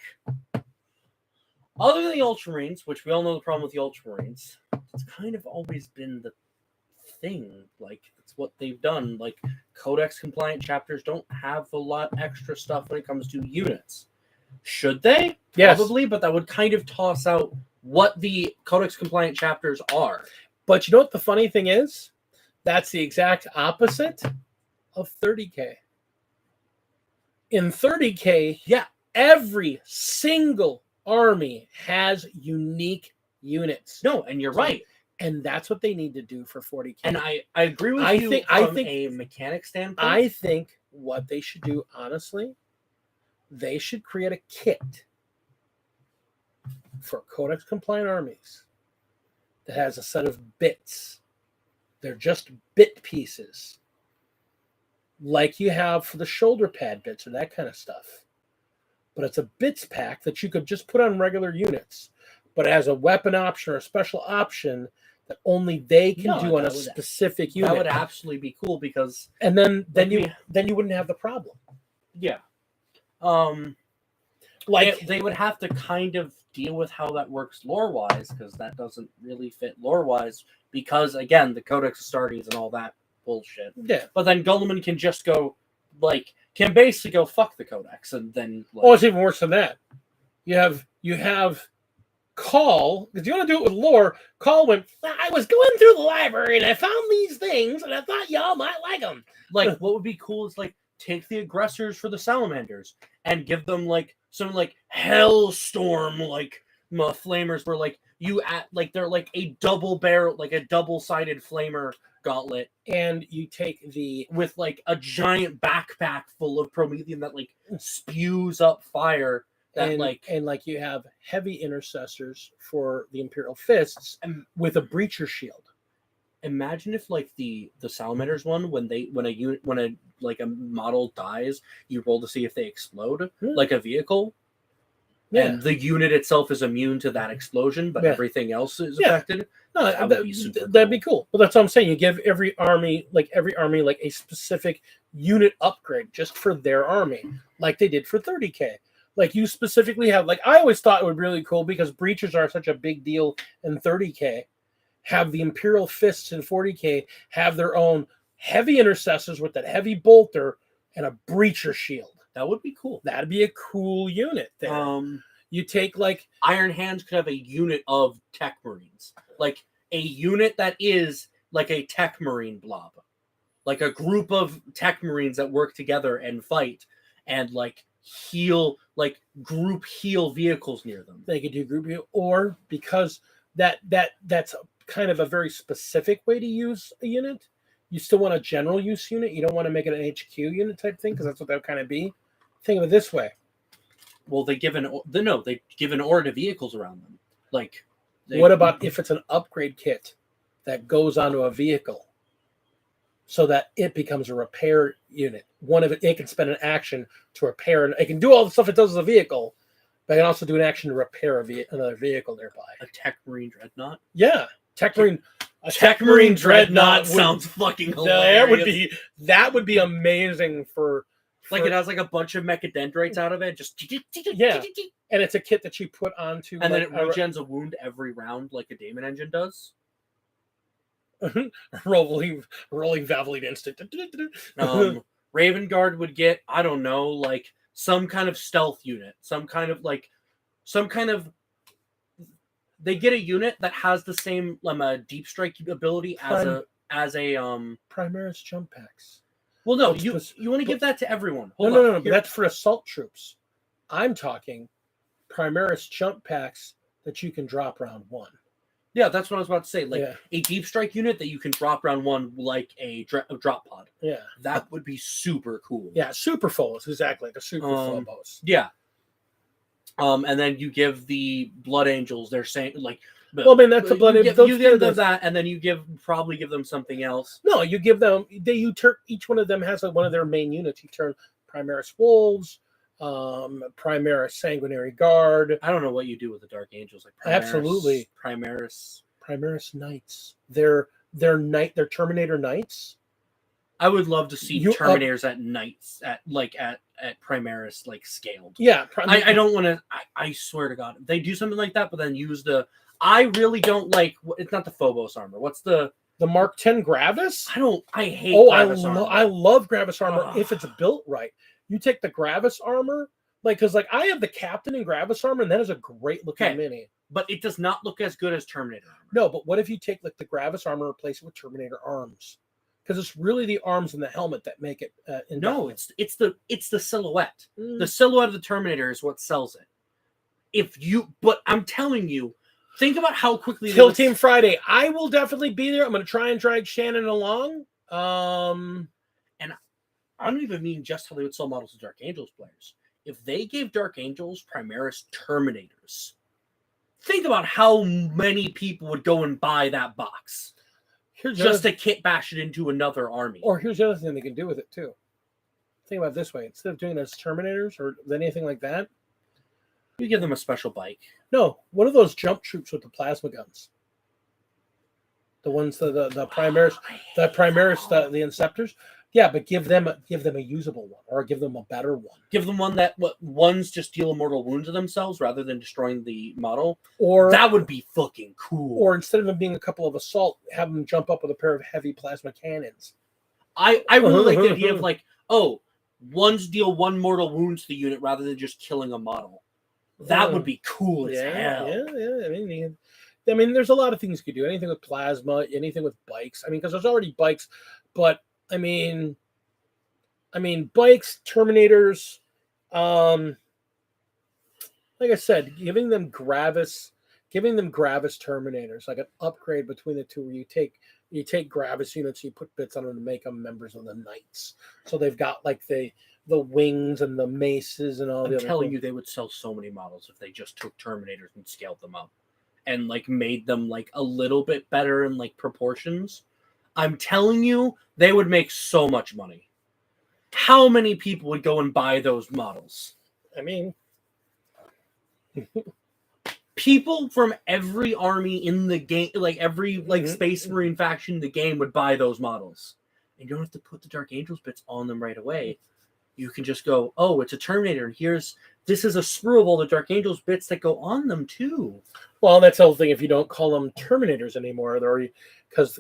other than the Ultramarines, which we all know the problem with the Ultramarines, it's kind of always been the thing. Like, it's what they've done. Like, Codex compliant chapters don't have a lot extra stuff when it comes to units. Should they? Yes. Probably, but that would kind of toss out what the Codex compliant chapters are. But you know what the funny thing is? That's the exact opposite of 30K. In 30K, yeah, every single army has unique units. No, and you're right. And that's what they need to do for 40K. And I agree with you from a mechanic standpoint. I think what they should do, honestly, they should create a kit for Codex compliant armies that has a set of bits. They're just bit pieces, like you have for the shoulder pad bits or that kind of stuff. But it's a bits pack that you could just put on regular units, but it has a weapon option or a special option that only they can do on a specific unit. That would absolutely be cool because, and then you wouldn't have the problem. Yeah. They would have to kind of deal with how that works lore-wise, because that doesn't really fit lore-wise, because, again, the Codex Astartes and all that bullshit. Yeah. But then Gulliman can just go, can basically go fuck the Codex, and then... it's even worse than that. You have Call, because you want to do it with lore. Call went, I was going through the library, and I found these things, and I thought y'all might like them. What would be cool is, take the aggressors for the Salamanders, and give them, some Hellstorm, flamers where, they're a double barrel, a double-sided flamer gauntlet. And you take with, a giant backpack full of Promethean that, spews up fire. And you have heavy intercessors for the Imperial Fists with a breacher shield. Imagine if the Salamanders one, when a model dies, you roll to see if they explode like a vehicle. Yeah. And the unit itself is immune to that explosion, but everything else is affected. No, that'd be cool. But that's what I'm saying. You give every army a specific unit upgrade just for their army, like they did for 30K. You specifically have, I always thought it would be really cool because breachers are such a big deal in 30K. Have the Imperial Fists in 40K have their own heavy intercessors with that heavy bolter and a breacher shield. That would be cool. That'd be a cool unit there. You take Iron Hands could have a unit of Tech Marines. A unit that is a Tech Marine blob. A group of Tech Marines that work together and fight and heal, group heal vehicles near them. They could do group heal, or because that's kind of a very specific way to use a unit. You still want a general use unit. You don't want to make it an HQ unit type thing, because that's what that would kind of be. Think of it this way. Well, they give an order to vehicles around them. What about if it's an upgrade kit that goes onto a vehicle, so that it becomes a repair unit? It can spend an action to repair, and it can do all the stuff it does as a vehicle, but it can also do an action to repair another vehicle nearby. A Tech Marine Dreadnought? Yeah, Tech Marine. A Tech Marine Dreadnought sounds fucking hilarious. That would be amazing for it has a bunch of mechadendrites out of it, just and it's a kit that you put onto, and then it regens a wound every round like a Daemon Engine does. rolling Valvoline instant. Raven Guard would get, I don't know, some kind of stealth unit, some kind of they get a unit that has the same deep strike ability as a Primaris jump packs. Well, no, you want to give that to everyone. No, but that's for assault troops. I'm talking Primaris jump packs that you can drop round one. Yeah, that's what I was about to say. A deep strike unit that you can drop round one, like a drop pod. Yeah, that would be super cool. Yeah, super foes, exactly, like a super phobos. Yeah. And then you give the Blood Angels. They're saying that's the Blood Angels. You give them that, and then you probably give them something else. No, you give them. You turn each one of them has one of their main units. You turn Primaris Wolves. Primaris Sanguinary Guard. I don't know what you do with the Dark Angels. Absolutely. Primaris Knights. They're Terminator Knights. I would love to see Terminators at Knights at Primaris scaled. Yeah. I don't want to. I swear to God, if they do something like that, but then use the. I really don't like. It's not the Phobos armor. What's the Mark 10 Gravis? I hate. Gravis armor. I love Gravis armor if it's built right. You take the Gravis armor, because I have the Captain in Gravis armor, and that is a great looking mini. But it does not look as good as Terminator armor. No, but what if you take the Gravis armor and replace it with Terminator arms? Because it's really the arms and the helmet that make it. No, it's the silhouette. The silhouette of the Terminator is what sells it. But I'm telling you, Think about how quickly Kill Team Friday. I will definitely be there. I'm going to try and drag Shannon along. And I don't even mean just how they would sell models to Dark Angels players. If they gave Dark Angels Primaris Terminators, think about how many people would go and buy that box just to kit bash it into another army. Or here's the other thing they can do with it too. Think about it this way: instead of doing it as Terminators or anything like that, you give them a special bike. No, one of those jump troops with the plasma guns. The ones the Primaris, the Inceptors. Yeah, but give them a usable one, or give them a better one. Give them one that ones just deal immortal wounds to themselves rather than destroying the model. Or that would be fucking cool. Or instead of them being a couple of assault, have them jump up with a pair of heavy plasma cannons. I really like the idea of like, oh, ones deal one mortal wound to the unit rather than just killing a model. That would be cool as hell. Yeah. I mean, there's a lot of things you could do. Anything with plasma, anything with bikes. I mean, because there's already bikes, but I mean, bikes, Terminators. Like I said, giving them Gravis Terminators, like an upgrade between the two, where you take Gravis units, you put bits on them to make them members of the Knights. So they've got like the wings and the maces and all. I'm telling you, they would sell so many models if they just took Terminators and scaled them up, and like made them like a little bit better in like proportions. I'm telling you, they would make so much money. How many people would go and buy those models? I mean, people from every army in the game, like every like Space Marine faction in the game, would buy those models. And you don't have to put the Dark Angels bits on them right away. You can just go, oh, it's a Terminator, and this is a sprue of all the Dark Angels bits that go on them too. Well, that's the whole thing. If you don't call them Terminators anymore, because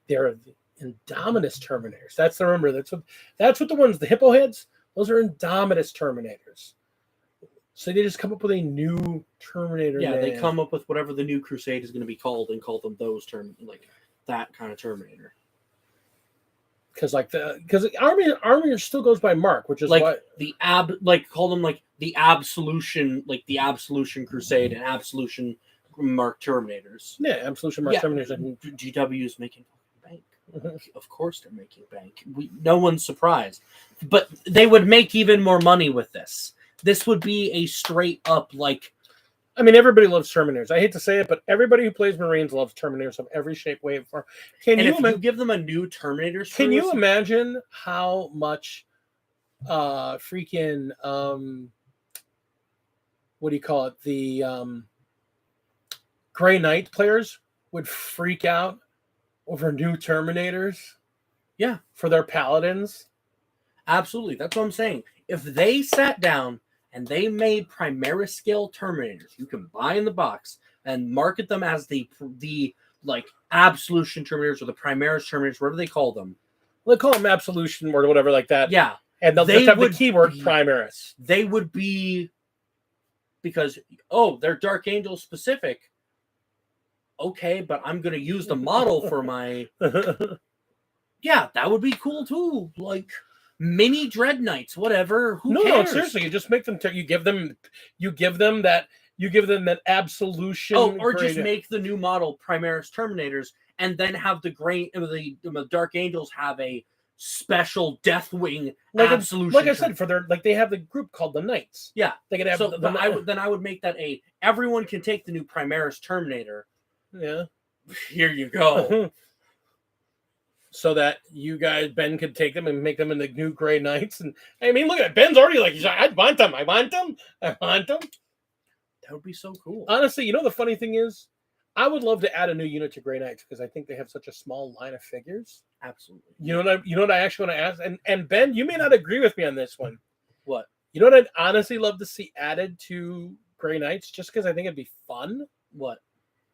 they're Indominus Terminators. That's what the ones, the Hippo heads. Those are Indominus Terminators. So they just come up with a new Terminator. Yeah, they come up with whatever the new Crusade is going to be called and call them like that kind of Terminator. Because Army still goes by Mark, which is like what call them like the Absolution, like the Absolution Crusade and Absolution Mark Terminators. Yeah, Absolution Mark Terminators. And GW is making bank. Of course they're making bank. No one's surprised. But they would make even more money with this. This would be a straight up like. I mean, everybody loves Terminators. I hate to say it, but everybody who plays Marines loves Terminators of every shape, way, and form. If you give them a new Terminator series, can you imagine how much freaking what do you call it? The Grey Knight players would freak out over new Terminators? Yeah. For their Paladins? Absolutely. That's what I'm saying. If they sat down and they made Primaris scale Terminators you can buy in the box and market them as the like Absolution Terminators or the Primaris Terminators, whatever they call them. Well, they call them Absolution or whatever like that. Yeah. And they'll just have the keyword Primaris. They would be, because, they're Dark Angel specific. Okay, but I'm going to use the model for my... Yeah, that would be cool too. Like... Mini Dread Knights, whatever. Who cares? No, seriously, you just make them. You give them that Absolution. Or just make the new model Primaris Terminators, and then have the Dark Angels have a special Deathwing Absolution. Like I said, they have the group called the Knights. Yeah, they could have. I would make that everyone can take the new Primaris Terminator. Yeah, here you go. So that you guys, Ben, could take them and make them into new Grey Knights. And I mean, look at it. Ben's already like, I want them. That would be so cool. Honestly, the funny thing is, I would love to add a new unit to Grey Knights because I think they have such a small line of figures. Absolutely. You know what I actually want to ask? And Ben, you may not agree with me on this one. What? You know what I'd honestly love to see added to Grey Knights just because I think it'd be fun? What?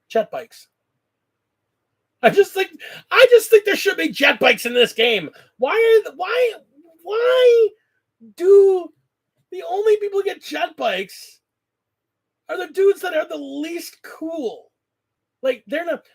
Jet bikes. I just think there should be jet bikes in this game. Why do the only people who get jet bikes are the dudes that are the least cool? Like, they're not.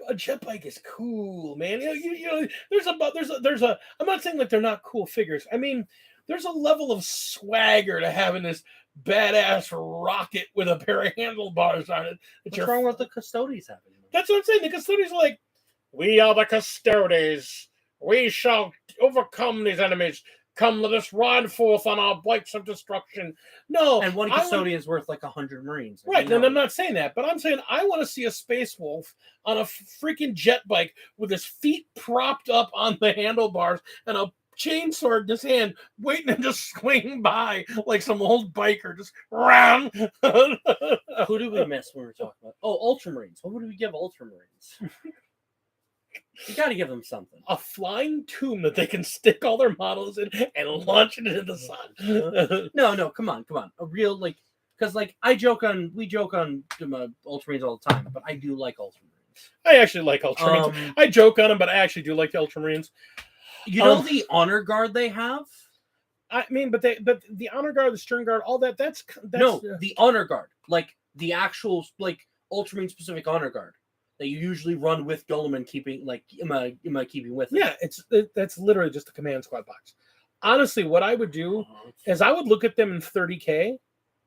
A jet bike is cool, man. There's I'm not saying like they're not cool figures. I mean, there's a level of swagger to having this badass rocket with a pair of handlebars on it. What's wrong with the Custodes having? That's what I'm saying. The Custodes are like, we are the Custodes. We shall overcome these enemies. Come, let us ride forth on our bikes of destruction. No, and one custodian is worth like 100 Marines. Right, and I'm not saying that, but I'm saying I want to see a Space Wolf on a freaking jet bike with his feet propped up on the handlebars and a chainsaw in his hand, waiting to just swing by like some old biker, just round. Who did we miss when we were talking about? Oh, Ultramarines. What would we give Ultramarines? You got to give them something. A flying tomb that they can stick all their models in and launch it into the sun. No, come on. A real, like, because, like, we joke on Ultramarines all the time, but I do like Ultramarines. I actually like Ultramarines. I joke on them, but I actually do like the Ultramarines. You know the honor guard they have? I mean, but the honor guard, the stern guard, all that's no, the honor guard, like the actual like Ultramarine specific honor guard that you usually run with Guilliman keeping keeping with it. Yeah, that's literally just a command squad box. Honestly, what I would do is I would look at them in 30K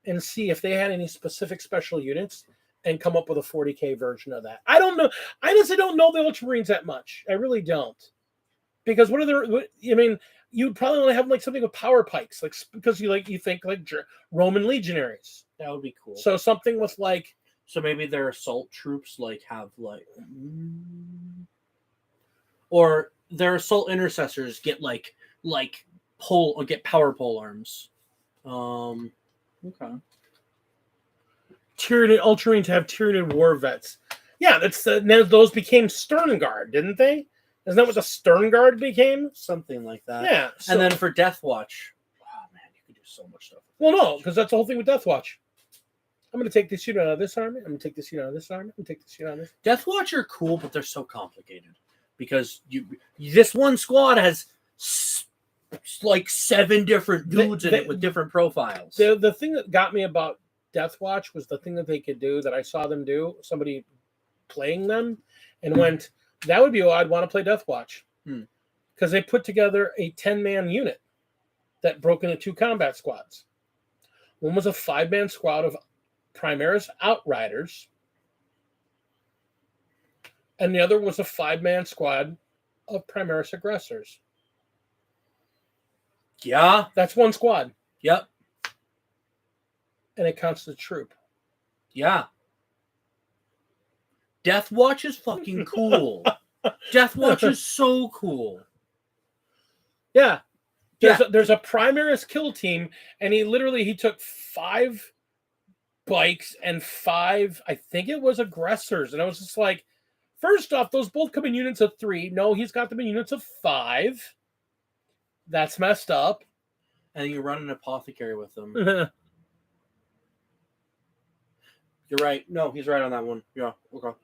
and see if they had any specific special units and come up with a 40K version of that. I don't know. I honestly don't know the Ultramarines that much. I really don't. Because you'd probably want to have like something with power pikes, like because you think like Roman legionaries. That would be cool. So something with like. So maybe their assault troops like have like, or their assault intercessors get get power pole arms. Okay. Tyranid Ultramarines have Tyranid war vets. Yeah, those became Stern Guard, didn't they? Isn't that what the Stern Guard became? Something like that. Yeah. And then for Death Watch, oh man, you could do so much stuff. Well, no, because that's the whole thing with Death Watch. I'm going to take this unit out of this army. I'm going to take this unit out of this army. I'm going to take this unit out of this. Death Watch are cool, but they're so complicated because this one squad has like 7 different dudes in it with different profiles. The thing that got me about Death Watch was the thing that they could do that I saw them do. Somebody playing them and went, that would be what I'd want to play Death Watch. Because they put together a 10-man unit that broke into 2 combat squads. One was a 5-man squad of Primaris Outriders, and the other was a 5-man squad of Primaris Aggressors. Yeah. That's one squad. Yep. And it counts as a troop. Yeah. Death Watch is fucking cool. Death Watch is so cool. Yeah. There's a Primaris kill team, and he took 5 bikes and 5, I think it was aggressors. And I was just like, first off, those both come in units of 3. No, he's got them in units of 5. That's messed up. And you run an apothecary with them. You're right. No, he's right on that one. Yeah, okay.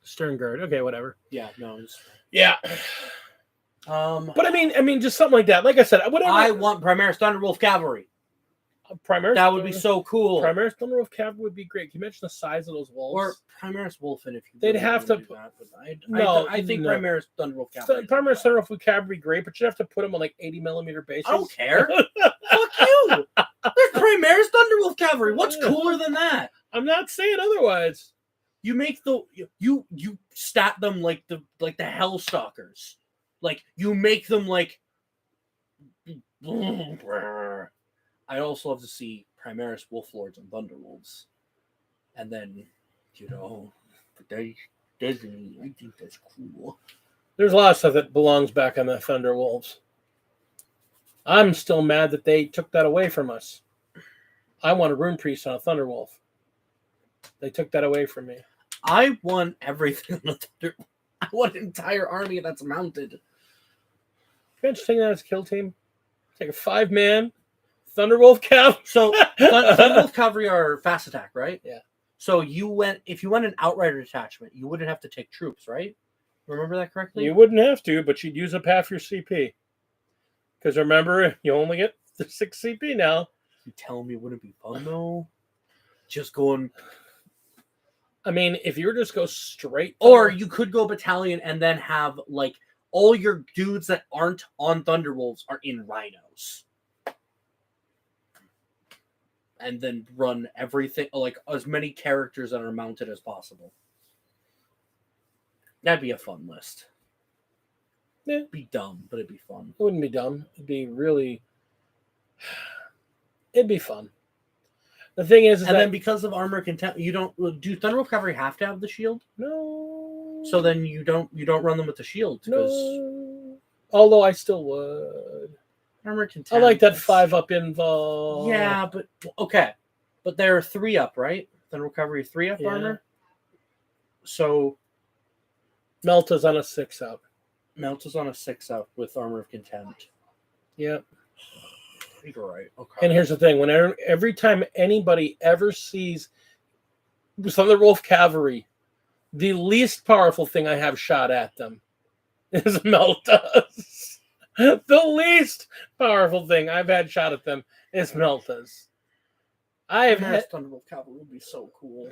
Stern Guard. Okay, whatever. Yeah, no. Yeah. But I mean, just something like that. Like I said, whatever. I want Primaris Thunderwolf Cavalry. Primaris. That would be so cool. Primaris Thunderwolf Cavalry would be great. Can you imagine the size of those wolves? Or Primaris Wolfen, if you. They'd have to. I think Primaris Thunderwolf Cavalry. Primaris Thunderwolf Cavalry great, but you'd have to put them on like 80mm bases. I don't care. Fuck you. There's Primaris Thunderwolf Cavalry. What's cooler than that? I'm not saying otherwise. You make you stat them like the Hellstalkers. Like you make them like. I also love to see Primaris Wolflords and Thunderwolves, and then I think that's cool. There's a lot of stuff that belongs back on the Thunderwolves. I'm still mad that they took that away from us. I want a Rune Priest on a Thunderwolf. They took that away from me. I want everything on a Thunderwolf. I want an entire army that's mounted. Can't you take that as a kill team? Take a 5-man Thunderwolf Cav. So Thunderwolf Cavalry are fast attack, right? Yeah. So if you went an Outrider detachment, you wouldn't have to take troops, right? Remember that correctly? You wouldn't have to, but you'd use up half your CP. Because remember, you only get the 6 CP now. You telling me it wouldn't be fun though? Just going. I mean, if you were just go straight, or you could go battalion and then have like all your dudes that aren't on Thunderwolves are in Rhinos. and then run everything, like as many characters that are mounted as possible. That'd be a fun list. Yeah. It'd be dumb, but it'd be fun. It wouldn't be dumb. It'd be really. It'd be fun. The thing is and then because of armor contempt, you don't do Thunderwolf Cavalry have to have the shield? No. So then you don't run them with the shield. No. Although I still would. Armor contempt. I like that 5-up involved. Yeah, but okay, but they're 3-up, right? Thunderwolf Cavalry 3-up armor. So Melta's on a 6-up. Melta's on a 6-up with Armor of Contempt. Yep. You're right. Okay. And here's the thing: whenever every time anybody ever sees Thunderwolf Cavalry, the least powerful thing I have shot at them is Meltas. The least powerful thing I've had shot at them is Meltas. I have had Thunderwolf Cavalry would be so cool.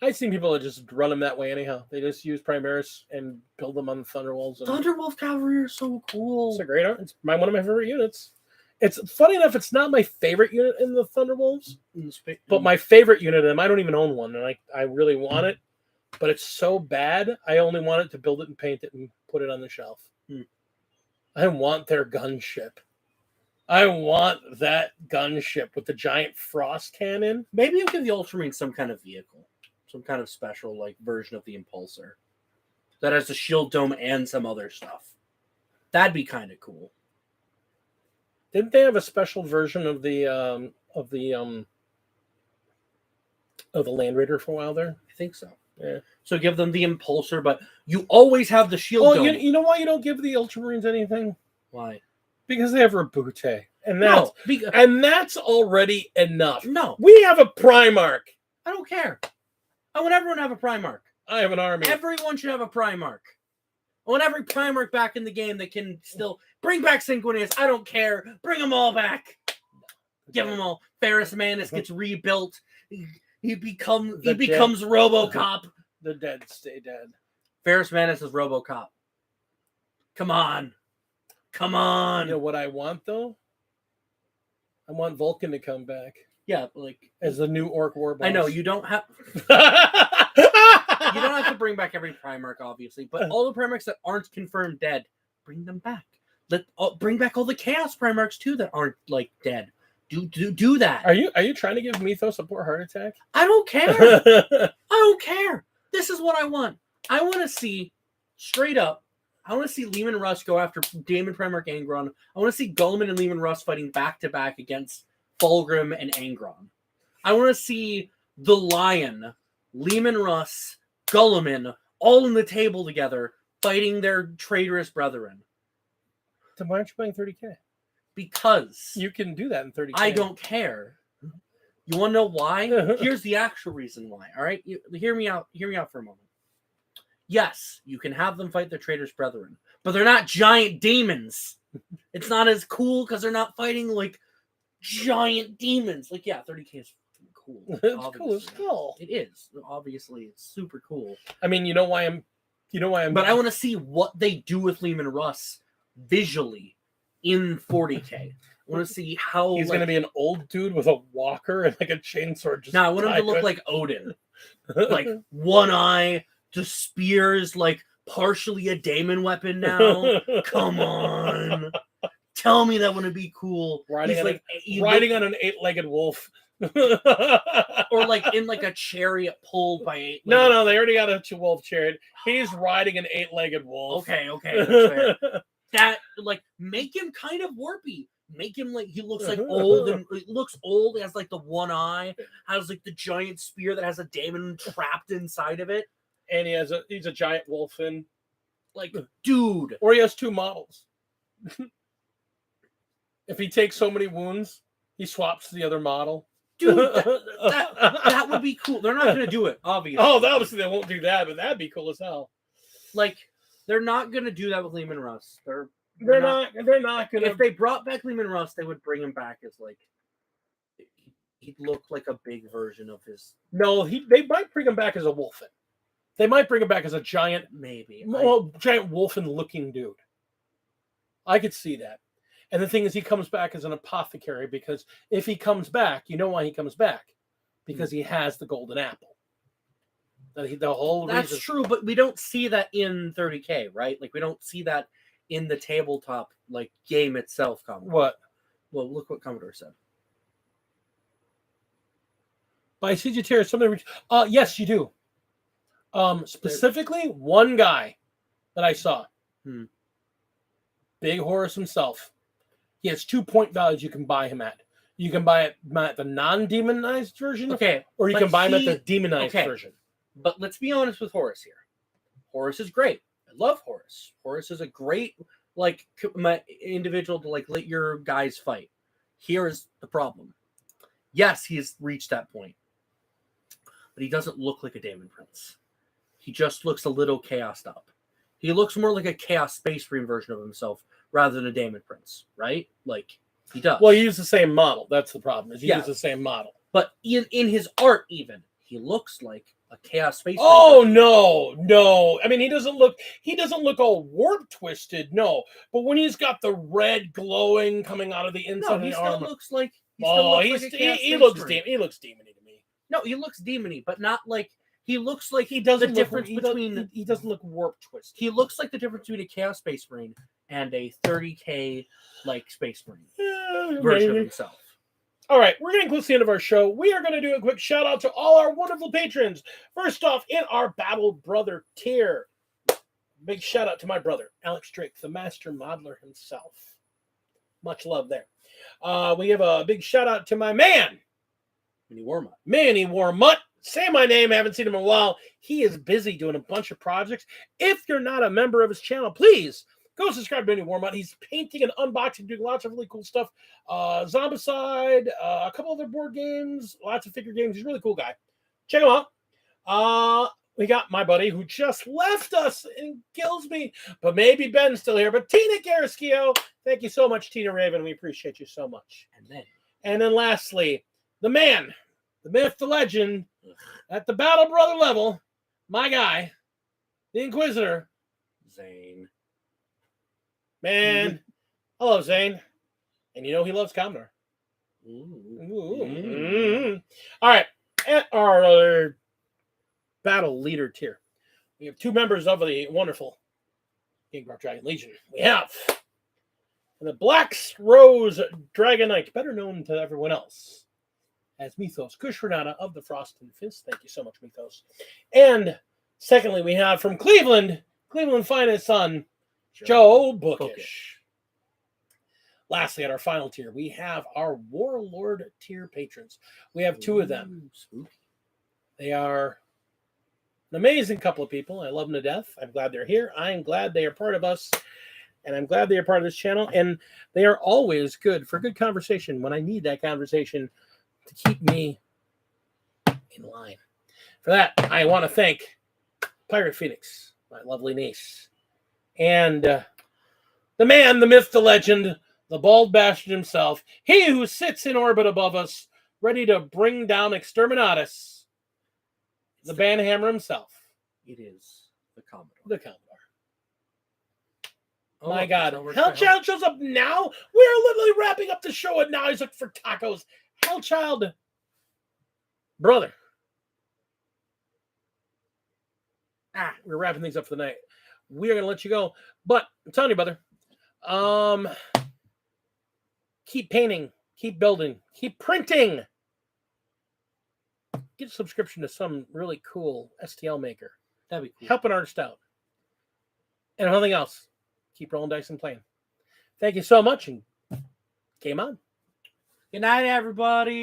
I've seen people that just run them that way anyhow. They just use Primaris and build them on Thunderwolves. Thunderwolf Cavalry are so cool. It's a great art. It's one of my favorite units. It's funny enough, it's not my favorite unit in the Thunderwolves, but my favorite unit of them, I don't even own one, and I really want it, but it's so bad, I only want it to build it and paint it and put it on the shelf. I want their gunship. I want that gunship with the giant frost cannon. Maybe you'll give the Ultramarine some kind of vehicle. Some kind of special like version of the Impulsor that has the shield dome and some other stuff. That'd be kind of cool. Didn't they have a special version of the Land Raider for a while there? I think so. Yeah. So give them the Impulsor, but you always have the shield dome. You know why you don't give the Ultramarines anything? Why? Because they have Rabute. And that's already enough. No. We have a Primarch. I don't care. I want everyone to have a Primarch. I have an army. Everyone should have a Primarch. I want every Primarch back in the game that can still bring back Sanguinius. I don't care. Bring them all back. Give them all. Ferrus Manus gets rebuilt. He becomes RoboCop. The dead stay dead. Ferrus Manus is RoboCop. Come on. Come on. You know what I want though? I want Vulcan to come back. Yeah, like as the new Orc war boss. I know you don't have you don't have to bring back every Primarch, obviously, but all the Primarchs that aren't confirmed dead, bring them back. Bring back all the Chaos Primarchs too that aren't like dead. Do that. Are you trying to give Mythos a poor heart attack? I don't care. I don't care. This is what I want. I want to see straight up. I want to see Leman Russ go after Daemon Primarch Angron. I want to see Guilliman and Leman Russ fighting back to back against Fulgrim and Angron. I want to see the Lion, Leman Russ, Guilliman, all in the table together, fighting their traitorous brethren. Then why aren't you playing 30K? Because you can do that in 30K. I don't care. You want to know why? Here's the actual reason why. All right, hear me out. Hear me out for a moment. Yes, you can have them fight their traitorous brethren, but they're not giant demons. It's not as cool because they're not fighting like giant demons. Like, yeah, 30K is cool. It's cool as hell. It is. Obviously, it's super cool. I mean, you know why I'm. But I want to see what they do with Leman Russ visually in 40K. I want to see how he's going to be an old dude with a walker and like a chainsaw. Just I want him to look like Odin, like one eye, just spears, like partially a daemon weapon now. Come on. Tell me that wouldn't be cool. Riding on an 8-legged wolf. Or like in like a chariot pulled by 8. No, they already got a 2-wolf chariot. He's riding an 8-legged wolf. Okay, that's fair. That like make him kind of warpy. Make him like he looks like old and it looks old. He has like the one eye, has like the giant spear that has a daemon trapped inside of it. And he's a giant wolf in. Like, dude. Or he has 2 models. If he takes so many wounds, he swaps to the other model. Dude, that would be cool. They're not going to do it, obviously. Oh, obviously they won't do that, but that'd be cool as hell. Like, they're not going to do that with Leman Russ. They're not going to. If they brought back Leman Russ, they would bring him back as, like, he'd look like a big version of his. No, they might bring him back as a wolfen. They might bring him back as a giant, maybe, giant wolfen-looking dude. I could see that. And the thing is, he comes back as an apothecary because if he comes back, you know why he comes back? Because he has the golden apple. The whole That's reason. true, but we don't see that in 30K, right? Like we don't see that in the tabletop like game itself. Commodore. What? Well, look what Commodore said. By CGTR, somebody. Yes, you do. Specifically, one guy that I saw. Big Horus himself. He has 2 point values you can buy him at. You can buy it at the non-demonized version, Okay, or you can buy him at the demonized version. But let's be honest with Horus here. Horus is great. I love Horus. Horus is a great like my individual to like let your guys fight. Here is the problem. Yes, he's reached that point, but he doesn't look like a Daemon Prince. He just looks a little chaosed up. He looks more like a Chaos Space Marine version of himself rather than a Daemon Prince, right? Like he does. Well, he used the same model. That's the problem. Is he used the same model. But in his art, even he looks like a Chaos Space. Oh no! I mean, he doesn't look all warp twisted. No, but when he's got the red glowing coming out of the inside of the armor, looks like. He looks demony to me. No, he looks demony, but not like he looks like he doesn't. He doesn't look warp twisted. He looks like the difference between a Chaos Space Marine and a 30K like Space Marine version of himself. All right, we're getting close to the end of our show. We are going to do a quick shout out to all our wonderful patrons. First off, in our Battle Brother tier, big shout out to my brother, Alex Drake, the master modeler himself. Much love there. We have a big shout out to my man, Manny Warmutt. Say my name, I haven't seen him in a while. He is busy doing a bunch of projects. If you're not a member of his channel, please go subscribe to Manny Warmutt. He's painting and unboxing, doing lots of really cool stuff. Zombicide, a couple other board games, lots of figure games. He's a really cool guy. Check him out. We got my buddy who just left us and kills me, but maybe Ben's still here. But Tina Garaschio, thank you so much, Tina Raven. We appreciate you so much. And then lastly, the man, the myth, the legend, at the Battle Brother level, my guy, the Inquisitor, Zane. Man, I love Zane. And you know he loves Commodore. All right. At our other battle leader tier, we have two members of the wonderful King Bark Dragon Legion. We have the Black Rose Dragon Knight, better known to everyone else as Mythos Kushranana of the Frost and Fist. Thank you so much, Mythos. And secondly, we have from Cleveland finest son, Joe Bookish. Lastly, at our final tier, we have our Warlord tier patrons. We have two of them. They are an amazing couple of people. I love them to death. I'm glad they're here. I'm glad they are part of us. And I'm glad they are part of this channel. And they are always good for good conversation when I need that conversation to keep me in line. For that, I want to thank Pirate Phoenix, my lovely niece. And the man, the myth, the legend, the bald bastard himself, he who sits in orbit above us, ready to bring down Exterminatus, the Banhammer himself. It is the Commodore. The Commodore. Oh, my God. Hellchild shows up now? We're literally wrapping up the show, and now he's looking for tacos. Hellchild. Brother. We're wrapping things up for the night. We are going to let you go. But I'm telling you, brother, keep painting, keep building, keep printing. Get a subscription to some really cool STL maker. That'd be cool. Help an artist out. And if nothing else, keep rolling dice and playing. Thank you so much, and game on. Good night, everybody.